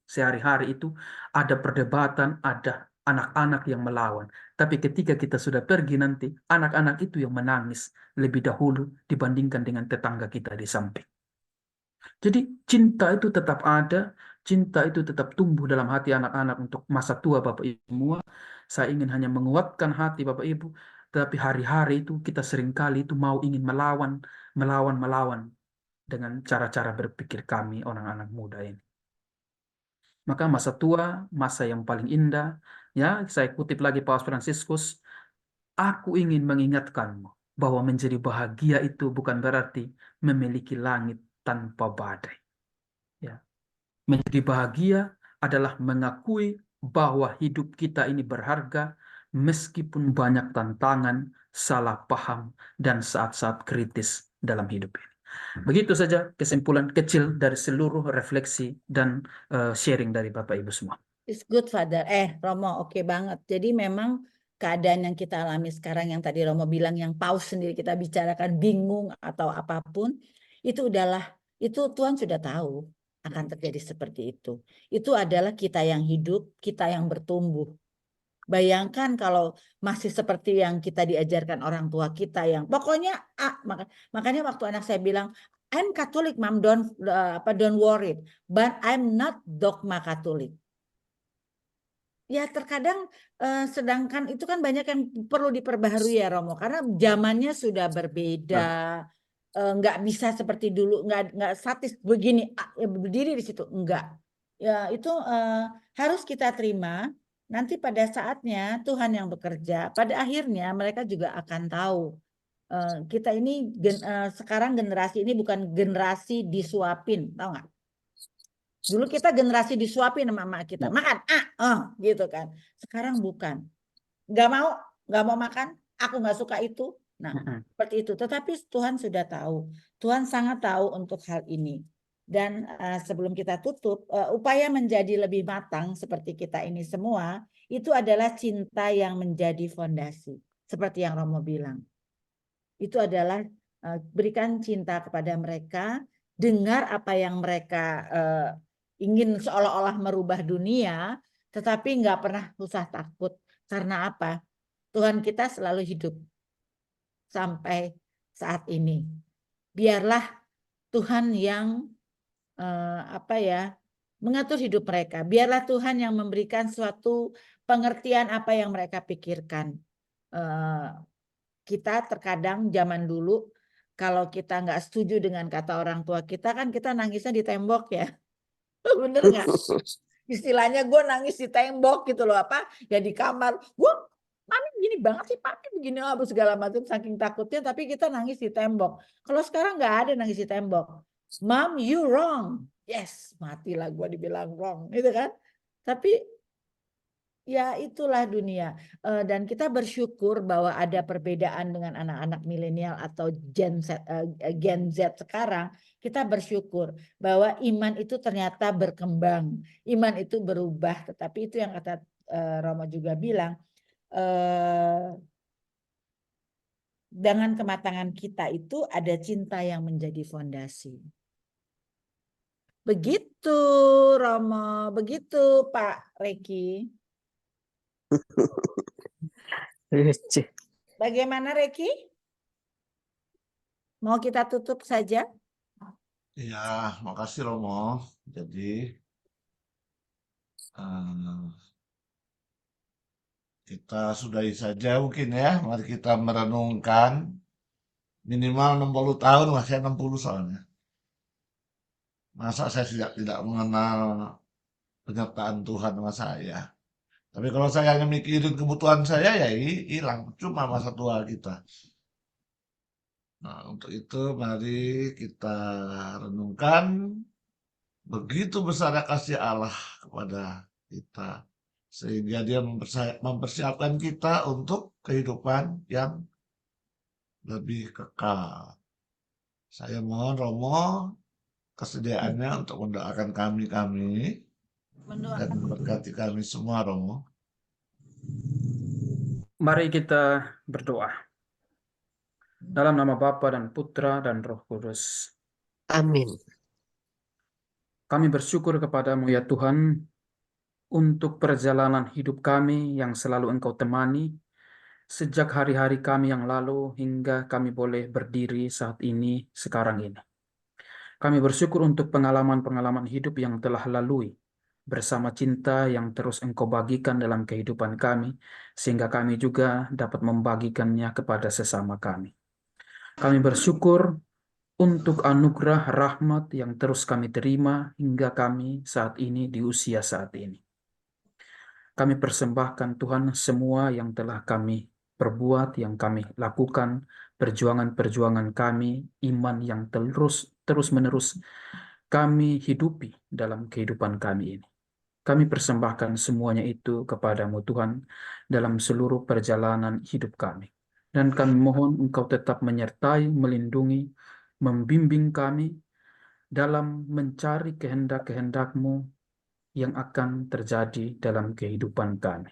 sehari-hari itu ada perdebatan, ada anak-anak yang melawan. Tapi ketika kita sudah pergi nanti, anak-anak itu yang menangis lebih dahulu dibandingkan dengan tetangga kita di samping. Jadi cinta itu tetap ada, cinta itu tetap tumbuh dalam hati anak-anak untuk masa tua Bapak Ibu semua. Saya ingin hanya menguatkan hati Bapak Ibu, tetapi hari-hari itu kita seringkali itu mau ingin melawan dengan cara-cara berpikir kami orang-anak muda ini. Maka masa tua, masa yang paling indah, ya, saya kutip lagi Paus Fransiskus, aku ingin mengingatkanmu bahwa menjadi bahagia itu bukan berarti memiliki langit tanpa badai. Ya. Menjadi bahagia adalah mengakui bahwa hidup kita ini berharga meskipun banyak tantangan, salah paham, dan saat-saat kritis dalam hidup ini. Begitu saja kesimpulan kecil dari seluruh refleksi dan sharing dari Bapak Ibu semua. It's good, Father. Romo, oke banget. Jadi memang keadaan yang kita alami sekarang yang tadi Romo bilang, yang paus sendiri kita bicarakan, bingung atau apapun, itu Tuhan sudah tahu akan terjadi seperti itu. Itu adalah kita yang hidup, kita yang bertumbuh. Bayangkan kalau masih seperti yang kita diajarkan orang tua kita yang pokoknya makanya waktu anak saya bilang I'm Catholic, Mom, don't worry, but I'm not dogma Catholic. Ya terkadang sedangkan itu kan banyak yang perlu diperbaharui ya Romo, karena zamannya sudah berbeda, nggak bisa seperti dulu, nggak statis begini berdiri di situ, enggak. Ya itu harus kita terima. Nanti pada saatnya Tuhan yang bekerja, pada akhirnya mereka juga akan tahu. Kita ini sekarang generasi ini bukan generasi disuapin, tahu nggak? Dulu kita generasi disuapin sama mama kita, makan, gitu kan. Sekarang bukan, nggak mau makan, aku nggak suka itu. Nah, seperti itu. Tetapi Tuhan sudah tahu, Tuhan sangat tahu untuk hal ini. Dan sebelum kita tutup, upaya menjadi lebih matang seperti kita ini semua, itu adalah cinta yang menjadi fondasi. Seperti yang Romo bilang. Itu adalah berikan cinta kepada mereka, dengar apa yang mereka ingin seolah-olah merubah dunia, tetapi nggak pernah usah takut. Karena apa? Tuhan kita selalu hidup sampai saat ini. Biarlah Tuhan yang mengatur hidup mereka. Biarlah Tuhan yang memberikan suatu pengertian apa yang mereka pikirkan. Kita terkadang zaman dulu kalau kita nggak setuju dengan kata orang tua kita kan kita nangisnya di tembok ya. Bener nggak? Istilahnya gue nangis di tembok gitu loh, ya di kamar. Gue mami begini banget sih, papi begini apa segala macam saking takutnya, tapi kita nangis di tembok. Kalau sekarang nggak ada nangis di tembok. Mom, you wrong. Yes, matilah gue dibilang wrong, gitu kan? Tapi ya itulah dunia. Dan kita bersyukur bahwa ada perbedaan dengan anak-anak milenial atau Gen Z sekarang. Kita bersyukur bahwa iman itu ternyata berkembang. Iman itu berubah. Tetapi itu yang kata Romo juga bilang. Dengan kematangan kita itu ada cinta yang menjadi fondasi. Begitu Romo, begitu Pak Reki. Bagaimana Reki? Mau kita tutup saja? Ya, makasih Romo. Jadi kita sudahi saja mungkin ya. Mari kita merenungkan minimal 60 tahun lah, saya 60 soalnya. Masa saya tidak mengenal penyertaan Tuhan sama saya. Tapi kalau saya hanya mikirin kebutuhan saya ya hilang, cuma masa tua kita. Nah, untuk itu mari kita renungkan begitu besar kasih Allah kepada kita. Sehingga dia mempersiapkan kita untuk kehidupan yang lebih kekal. Saya mohon Romo kesediaannya untuk mendoakan kami dan memberkati kami semua Romo. Mari kita berdoa. Dalam nama Bapa dan Putra dan Roh Kudus. Amin. Kami bersyukur kepadamu ya Tuhan, untuk perjalanan hidup kami yang selalu Engkau temani, sejak hari-hari kami yang lalu hingga kami boleh berdiri saat ini, sekarang ini. Kami bersyukur untuk pengalaman-pengalaman hidup yang telah lalui, bersama cinta yang terus Engkau bagikan dalam kehidupan kami, sehingga kami juga dapat membagikannya kepada sesama kami. Kami bersyukur untuk anugerah rahmat yang terus kami terima hingga kami saat ini di usia saat ini. Kami persembahkan Tuhan semua yang telah kami perbuat, yang kami lakukan, perjuangan-perjuangan kami, iman yang terus-menerus kami hidupi dalam kehidupan kami ini. Kami persembahkan semuanya itu kepadamu Tuhan dalam seluruh perjalanan hidup kami. Dan kami mohon Engkau tetap menyertai, melindungi, membimbing kami dalam mencari kehendak-kehendak-Mu yang akan terjadi dalam kehidupan kami.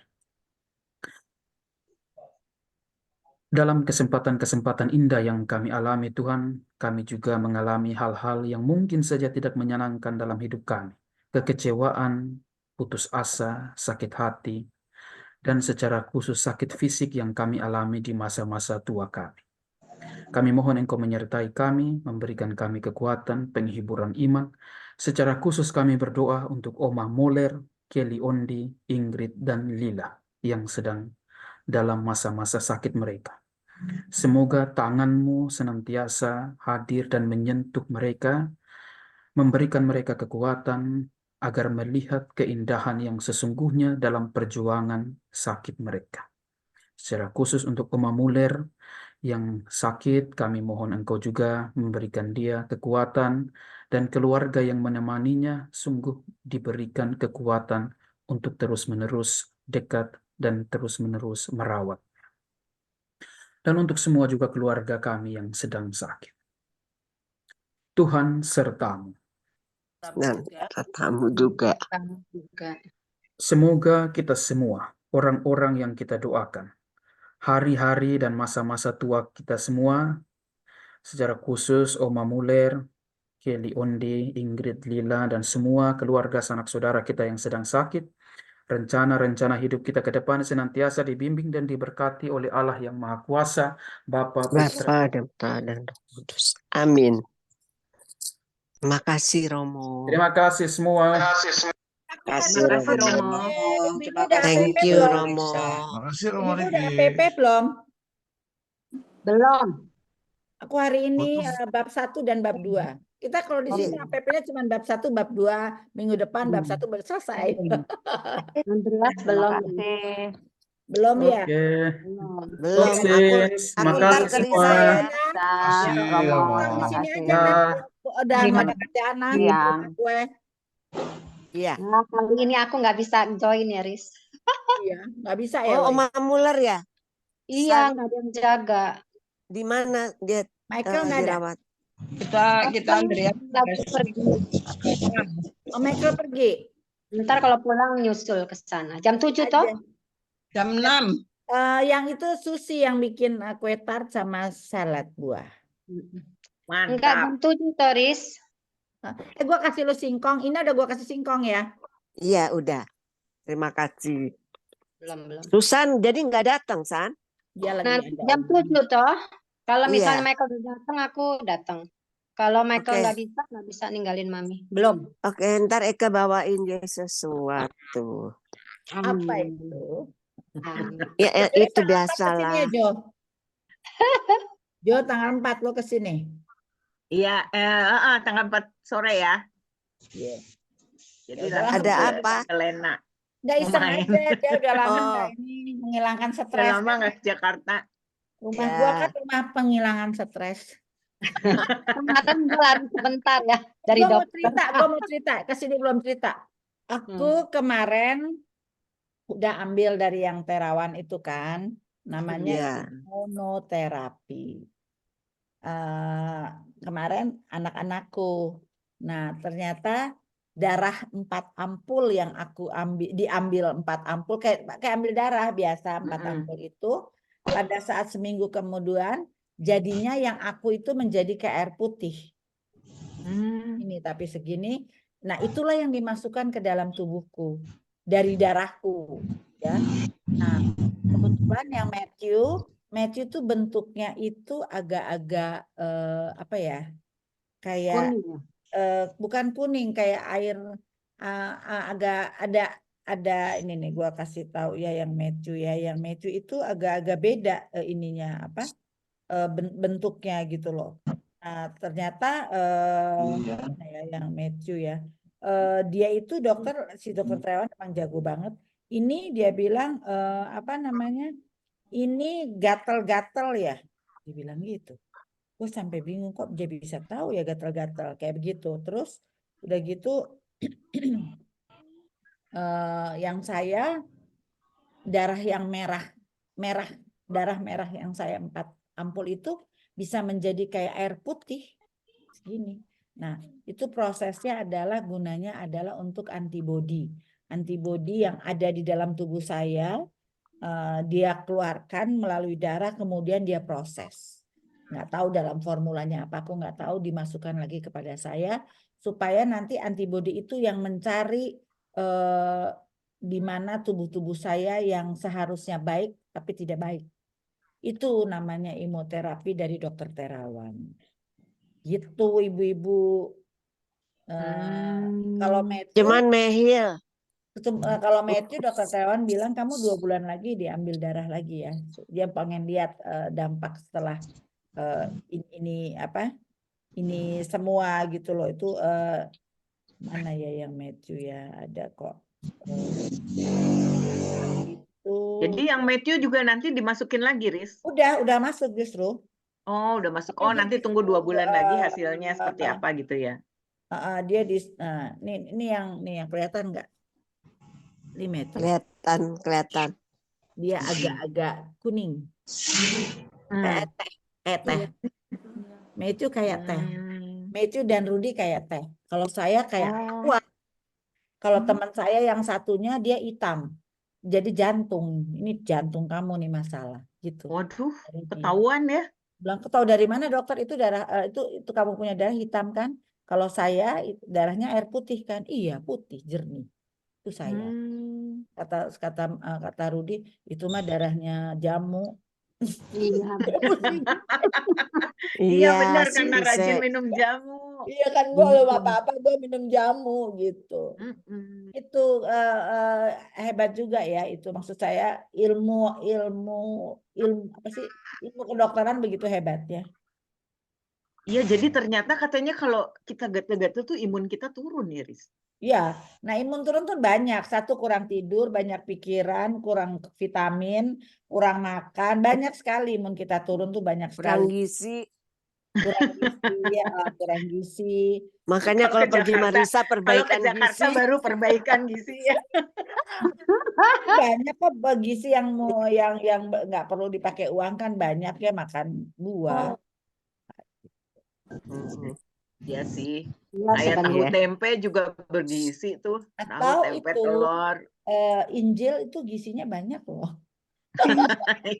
Dalam kesempatan-kesempatan indah yang kami alami Tuhan, kami juga mengalami hal-hal yang mungkin saja tidak menyenangkan dalam hidup kami. Kekecewaan, putus asa, sakit hati. dan secara khusus sakit fisik yang kami alami di masa-masa tua kami. Kami mohon Engkau menyertai kami, memberikan kami kekuatan, penghiburan iman. Secara khusus kami berdoa untuk Oma Moller, Kelly Ondi, Ingrid, dan Lila yang sedang dalam masa-masa sakit mereka. Semoga tangan-Mu senantiasa hadir dan menyentuh mereka, memberikan mereka kekuatan agar melihat keindahan yang sesungguhnya dalam perjuangan sakit mereka. Secara khusus untuk Oma Muller yang sakit, kami mohon Engkau juga memberikan dia kekuatan dan keluarga yang menemaninya sungguh diberikan kekuatan untuk terus-menerus dekat dan terus-menerus merawat. Dan untuk semua juga keluarga kami yang sedang sakit. Tuhan sertamu. Dan katamu juga. Kamu juga. Semoga kita semua, orang-orang yang kita doakan, hari-hari dan masa-masa tua kita semua, secara khusus Oma Muller, Kelly Ondi, Ingrid, Lila, dan semua keluarga sanak saudara kita yang sedang sakit, rencana-rencana hidup kita ke depan senantiasa dibimbing dan diberkati oleh Allah yang Maha Kuasa, Bapa, Putra, Bapa dan Putra dan Roh Kudus. Amin. Terima kasih Romo. Terima kasih semua. Terima kasih Terima kasih Romo. Romo. Ibu Terima udah kasih. Thank APP you belum? Romo. Makasih Ibu Romo udah Riki. APP belum? Belum. Aku hari ini Waktu bab 1 dan bab 2. Kita kalau di sini APP-nya cuma bab 1, bab 2, minggu depan bab 1 baru selesai. Andreas Terima belum. kasih. Belum ya? Oke. Belum. Belum, Oke, aku ntar makasih ke semua. Lisa ya. Makasih, Romo. Romo. Di Terima sini kasih. aja kan Ya, udah nggak ada Terima kerjaan Siang. kue. Iya. Nah, kali ini aku nggak bisa join ya, Riz. Iya, nggak bisa ya, Oh, Wei? Oma Muller ya? Iya, nggak ada yang jaga. Di mana dia Michael nggak ada. dirawat? Kita Andrea Lagi pergi. Oh, Michael pergi. Ntar kalau pulang nyusul ke sana. Jam 7 toh? Aja. jam 6. Yang itu Susi yang bikin kue tart sama salad buah. Enggak, jam 7 toh, Riz. Gua kasih lu singkong. Ini udah gua kasih singkong ya. Iya, udah. Terima kasih. Belum. Susan jadi nggak datang, San? Dia lagi Nanti ada jam 7 toh. Kalau Iya. misalnya Michael udah datang, aku datang. Kalau Michael Oke. nggak bisa ninggalin Mami. Belum. Oke, ntar Eka bawain dia sesuatu. Apa itu? Ya, Jo, itu tanggal 4 kesini ya, biasalah. Jo. Jo, tanggal 4 lo kesini. Iya, tanggal 4 sore ya. Iya. Jadi Ya udahlah, langsung Ada ke apa? Lena. Nggak iseng Main. aja. Dia udah lama Oh. nggak ini menghilangkan Udah stres. lama nggak ke Jakarta. Rumah Ya. gua kan rumah penghilangan stres. Kemarin gue lari sebentar ya dari Gua dokter. mau cerita. Kesini belum cerita. Aku kemarin udah ambil dari yang terawan itu kan, namanya Iya. imunoterapi. Kemarin anak-anakku. Nah, ternyata darah 4 ampul yang aku diambil 4 ampul kayak ambil darah biasa 4 ampul itu pada saat seminggu kemudian jadinya yang aku itu menjadi kayak air putih. Ini tapi segini. Nah, itulah yang dimasukkan ke dalam tubuhku dari darahku, ya. Nah, kebetulan yang Matthew tuh bentuknya itu agak-agak apa ya? Kayak Kuning. bukan kuning, kayak air agak ada ini nih gua kasih tahu ya yang Matthew ya. Yang Matthew itu agak-agak beda ininya apa? Bentuknya gitu loh. Nah, ternyata mana ya yang Matthew ya. Dia itu si dokter Trewan memang jago banget. Ini dia bilang apa namanya? Ini gatel-gatel ya. Dia bilang gitu. Gue sampai bingung kok dia bisa tahu ya gatel-gatel kayak begitu. Terus udah gitu yang saya darah yang merah darah merah yang saya 4 ampul itu bisa menjadi kayak air putih segini. Nah, itu prosesnya gunanya adalah untuk antibodi yang ada di dalam tubuh saya, dia keluarkan melalui darah, kemudian dia proses. Nggak tahu dalam formulanya apa, aku nggak tahu, dimasukkan lagi kepada saya supaya nanti antibodi itu yang mencari di mana tubuh-tubuh saya yang seharusnya baik tapi tidak baik. Itu namanya imunoterapi dari Dokter Terawan. Gitu ibu-ibu. Kalau Matthew, Cuman Mehil. kalau Matthew Dokter Terawan bilang kamu 2 bulan lagi diambil darah lagi ya. Dia pengen lihat dampak setelah ini apa? Ini semua gitu loh. Itu mana ya yang Matthew ya? Ada kok. Itu Jadi yang Matthew juga nanti dimasukin lagi, Riz? udah masuk justru. Oh, udah masuk. Tapi Oh, dia nanti tunggu 2 bulan lagi hasilnya seperti apa gitu ya? dia di ini yang kelihatan nggak? Ini Matthew. Kelihatan. Dia agak-agak kuning. Kayak teh. Matthew kayak teh. Matthew dan Rudy kayak teh. Kalau saya kayak aqua. Kalau teman saya yang satunya dia hitam. Jadi jantung. Ini jantung kamu nih masalah gitu. Waduh, ketahuan ya. Bilang ketahui dari mana dokter? Itu darah itu kamu punya darah hitam kan? Kalau saya darahnya air putih kan? Iya, putih, jernih. Itu saya. Kata Rudy, itu mah darahnya jamu. Iya benar karena rajin minum jamu. Iya kan gue belum apa-apa gue minum jamu gitu. Itu hebat juga ya itu maksud saya ilmu apa sih ilmu kedokteran begitu hebat ya. Iya jadi ternyata katanya kalau kita gatel-gatel tuh imun kita turun ya Riz. Iya, nah imun turun tuh banyak. Satu kurang tidur, banyak pikiran, kurang vitamin, kurang makan, banyak sekali imun kita turun tuh banyak sekali. Kurang gizi. Kurang gizi. Makanya kalau pergi Marisa perbaikan gizi. Kalau ke Jakarta gizi. baru perbaikan gizi ya. Banyak kok gizi yang nggak perlu dipakai uang kan banyak ya makan buah. Iya sih. Kayak tahu tempe juga bergizi tuh. Tahu tempe itu, telur. Injil itu gizinya banyak loh.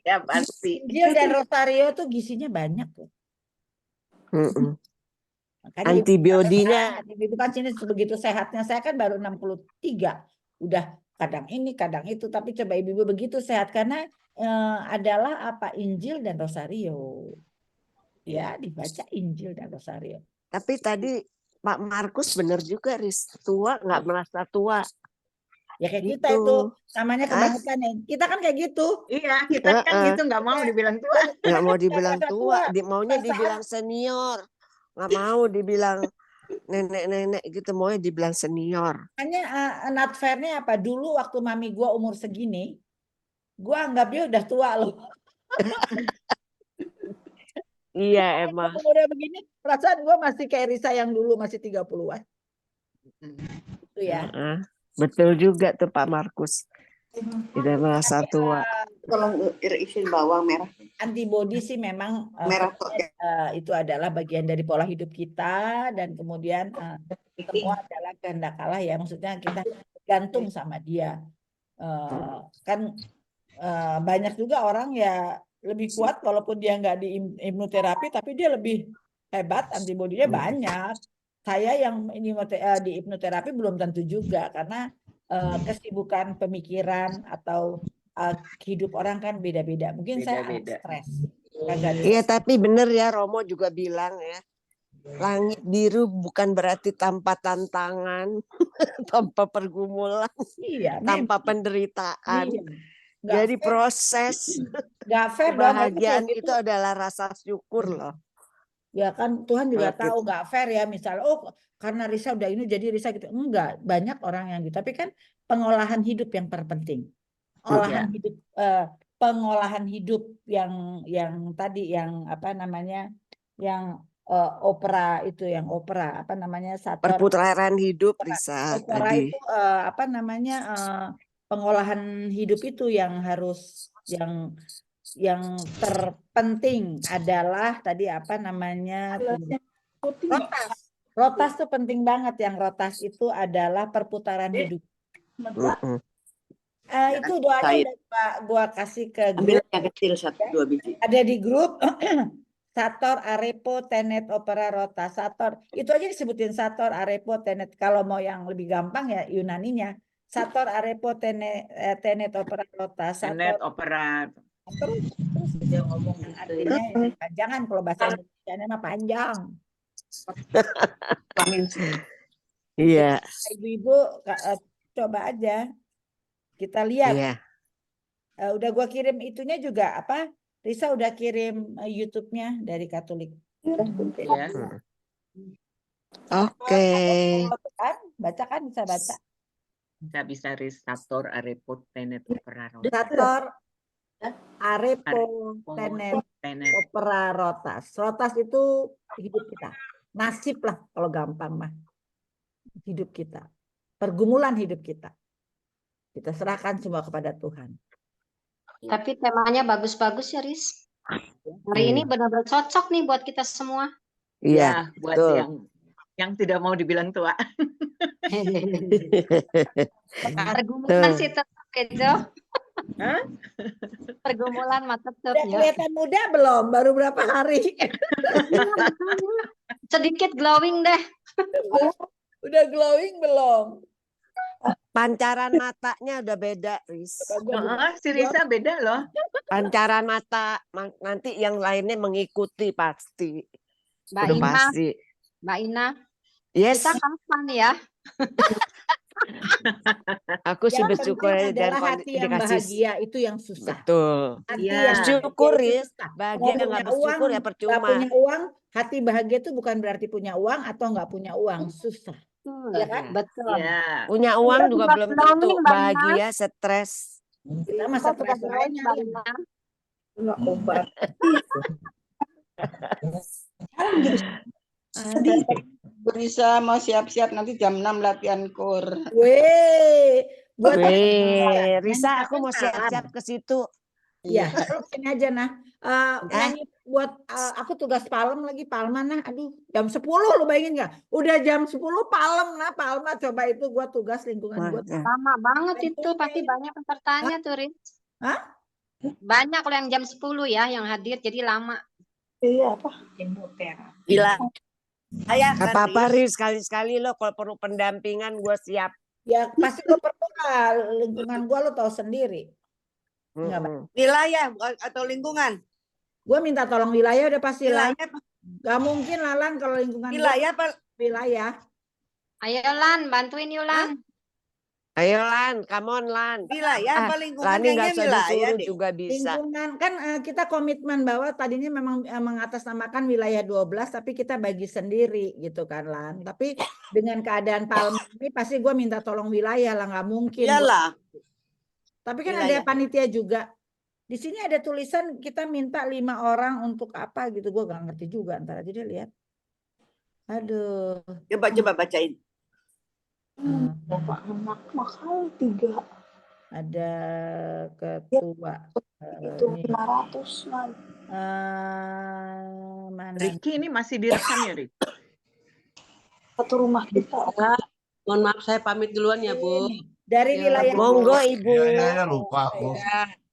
Ya pasti. Injil dan Rosario tuh gizinya banyak loh. Antibiotinya. Itu kan sini begitu sehatnya saya kan baru 63. Udah kadang ini kadang itu tapi coba ibu-ibu begitu sehat karena adalah apa Injil dan Rosario. Ya dibaca Injil dan Rosario. Tapi tadi Pak Markus benar juga, Riz. Tua nggak merasa tua. Ya kayak kita itu namanya kebangetan nih. Kita kan kayak gitu. Iya, kita kan gitu nggak mau dibilang tua. Nggak mau dibilang tua, maunya dibilang senior. Nggak mau dibilang nenek-nenek gitu, maunya dibilang senior. Hanya not fairnya apa? Dulu waktu mami gue umur segini, gue anggap dia udah tua loh. Iya emang. Udah begini, perasaan gue masih kayak Risa yang dulu masih 30-an. Itu ya. Betul juga tuh Pak Markus. Tidak merasa tua. Tolong isiin bawang merah. Antibodi sih memang merah itu adalah bagian dari pola hidup kita dan kemudian semua adalah kehendak Allah ya. Maksudnya kita gantung sama dia. Kan banyak juga orang ya lebih kuat walaupun dia nggak di imunoterapi tapi dia lebih hebat antibodinya banyak. Saya yang di hipnoterapi belum tentu juga karena kesibukan pemikiran atau hidup orang kan beda-beda. Mungkin saya stres. Iya tapi benar ya Romo juga bilang ya. Langit biru bukan berarti tanpa tantangan, tanpa pergumulan, tanpa penderitaan. Iya. Jadi proses kebahagiaan itu adalah rasa syukur loh. Ya kan Tuhan juga tahu nggak fair ya misalnya karena Risa udah ini jadi Risa gitu. Enggak, banyak orang yang gitu. Tapi kan pengolahan hidup yang terpenting. Pengolahan hidup yang tadi yang apa namanya yang opera itu yang opera apa namanya perputaran hidup Risa opera tadi. Itu apa namanya pengolahan hidup itu yang harus yang terpenting adalah tadi apa namanya rotas tuh penting banget yang rotas itu adalah perputaran hidup. Itu doanya udah gua kasih ke grup. Ambil yang kecil 1-2 biji. Ada di grup Sator, Arepo, Tenet, Opera, Rota, Sator. Itu aja disebutin Sator, Arepo, Tenet. Kalau mau yang lebih gampang ya Yunaninya. Sator arepo tenet opera rota. Tenet Sator opera. terus dia ngomong yang artinya jangan kalau bahasa Indonesia mah panjang. Iya. Ibu-ibu coba aja kita lihat. Iya. Udah gua kirim itunya juga apa? Risa udah kirim YouTube-nya dari Katolik. Ya. Oke. Kan? Baca kan bisa baca. Bisa Sator arepo tenet opera rota. Sator arepo tenet Tenet. opera rotas. Rotas itu hidup kita. Nasib lah kalau gampang mah. Hidup kita. Pergumulan hidup kita. Kita serahkan semua kepada Tuhan. Tapi temanya bagus-bagus ya, Riz. Hari ini benar-benar cocok nih buat kita semua. Iya, buat betul. yang tidak mau dibilang tua. Pergumulan sih tetap gitu. Pergumulan mah tetap Udah ya. kelihatan muda belum? Baru berapa hari? Sedikit glowing deh. Udah glowing belum? Pancaran matanya udah beda, Riz. Si Risa beda loh. Pancaran mata nanti yang lainnya mengikuti pasti. Mbak Udah Ina, pasti. Mbak Ina, Yes. kita kapan ya? Aku sih Yang bersyukur penting dan adalah hati yang dikasih. bahagia itu yang susah. Betul. Hati Iya. yang Bersyukur, bahagia itu Riz. susah. Bahagia Mau nggak punya bersyukur ya nggak percuma. punya uang, hati bahagia itu bukan berarti punya uang atau nggak punya uang, susah. Ya kan? Betul. Ya. Punya uang Kita juga juga belum glowing, tentu Mbak Ina. bahagia, stres. Kita mah Kita juga stres glowing, lainnya. Mbak Ina. Enggak obat. Bisa mau siap-siap nanti jam 6 latihan kur. Weh, buat Weh, nyanyi Risa, aku mau pakai siap-siap ke situ. Iya, sini aja nah. Nyanyi buat aku tugas Palem lagi Palma nah. Aduh, jam 10 lu bayangin nggak? Udah jam 10 Palem nah, Palma coba itu gua tugas lingkungan gua. Lama banget itu, pasti banyak pesertanya tuh, Riz. Hah? Banyak kalau yang jam 10 ya yang hadir, jadi lama. Iya apa? Gila. Gak apa-apa, Riz. Sekali-sekali lo kalau perlu pendampingan gue siap. Ya pasti gua perlu lah, lingkungan gua lo tahu sendiri. Wilayah atau lingkungan? Gue minta tolong wilayah udah pasti lah. Wilayah, Gak mungkin Lalan kalau lingkungan gua wilayah apa? wilayah. Ayo Lan, bantuin yuk Lan. Ayo Lan, come on Lan. Wilayah apa lingkungan? Lani nggak Kayaknya usah wilayah disuruh deh. juga bisa. Lingkungan kan kita komitmen bahwa tadinya memang mengatasnamakan wilayah 12 tapi kita bagi sendiri gitu kan Lan. Tapi dengan keadaan Palma ini pasti gue minta tolong wilayah lah, nggak mungkin. Iyalah. Tapi kan Wilayah. ada panitia juga. Di sini ada tulisan kita minta 5 orang untuk apa gitu, gue gak ngerti juga. Ntar aja deh lihat. Aduh. Coba bacain. Anak mahal 3. Ada ketua. Itu 500 Nan. Mana? Ricky ini masih direkam ya, Ricky? Satu rumah kita. Mohon maaf saya pamit duluan ya Bu. Dari wilayah. Monggo Ibu. Ya lupa aku.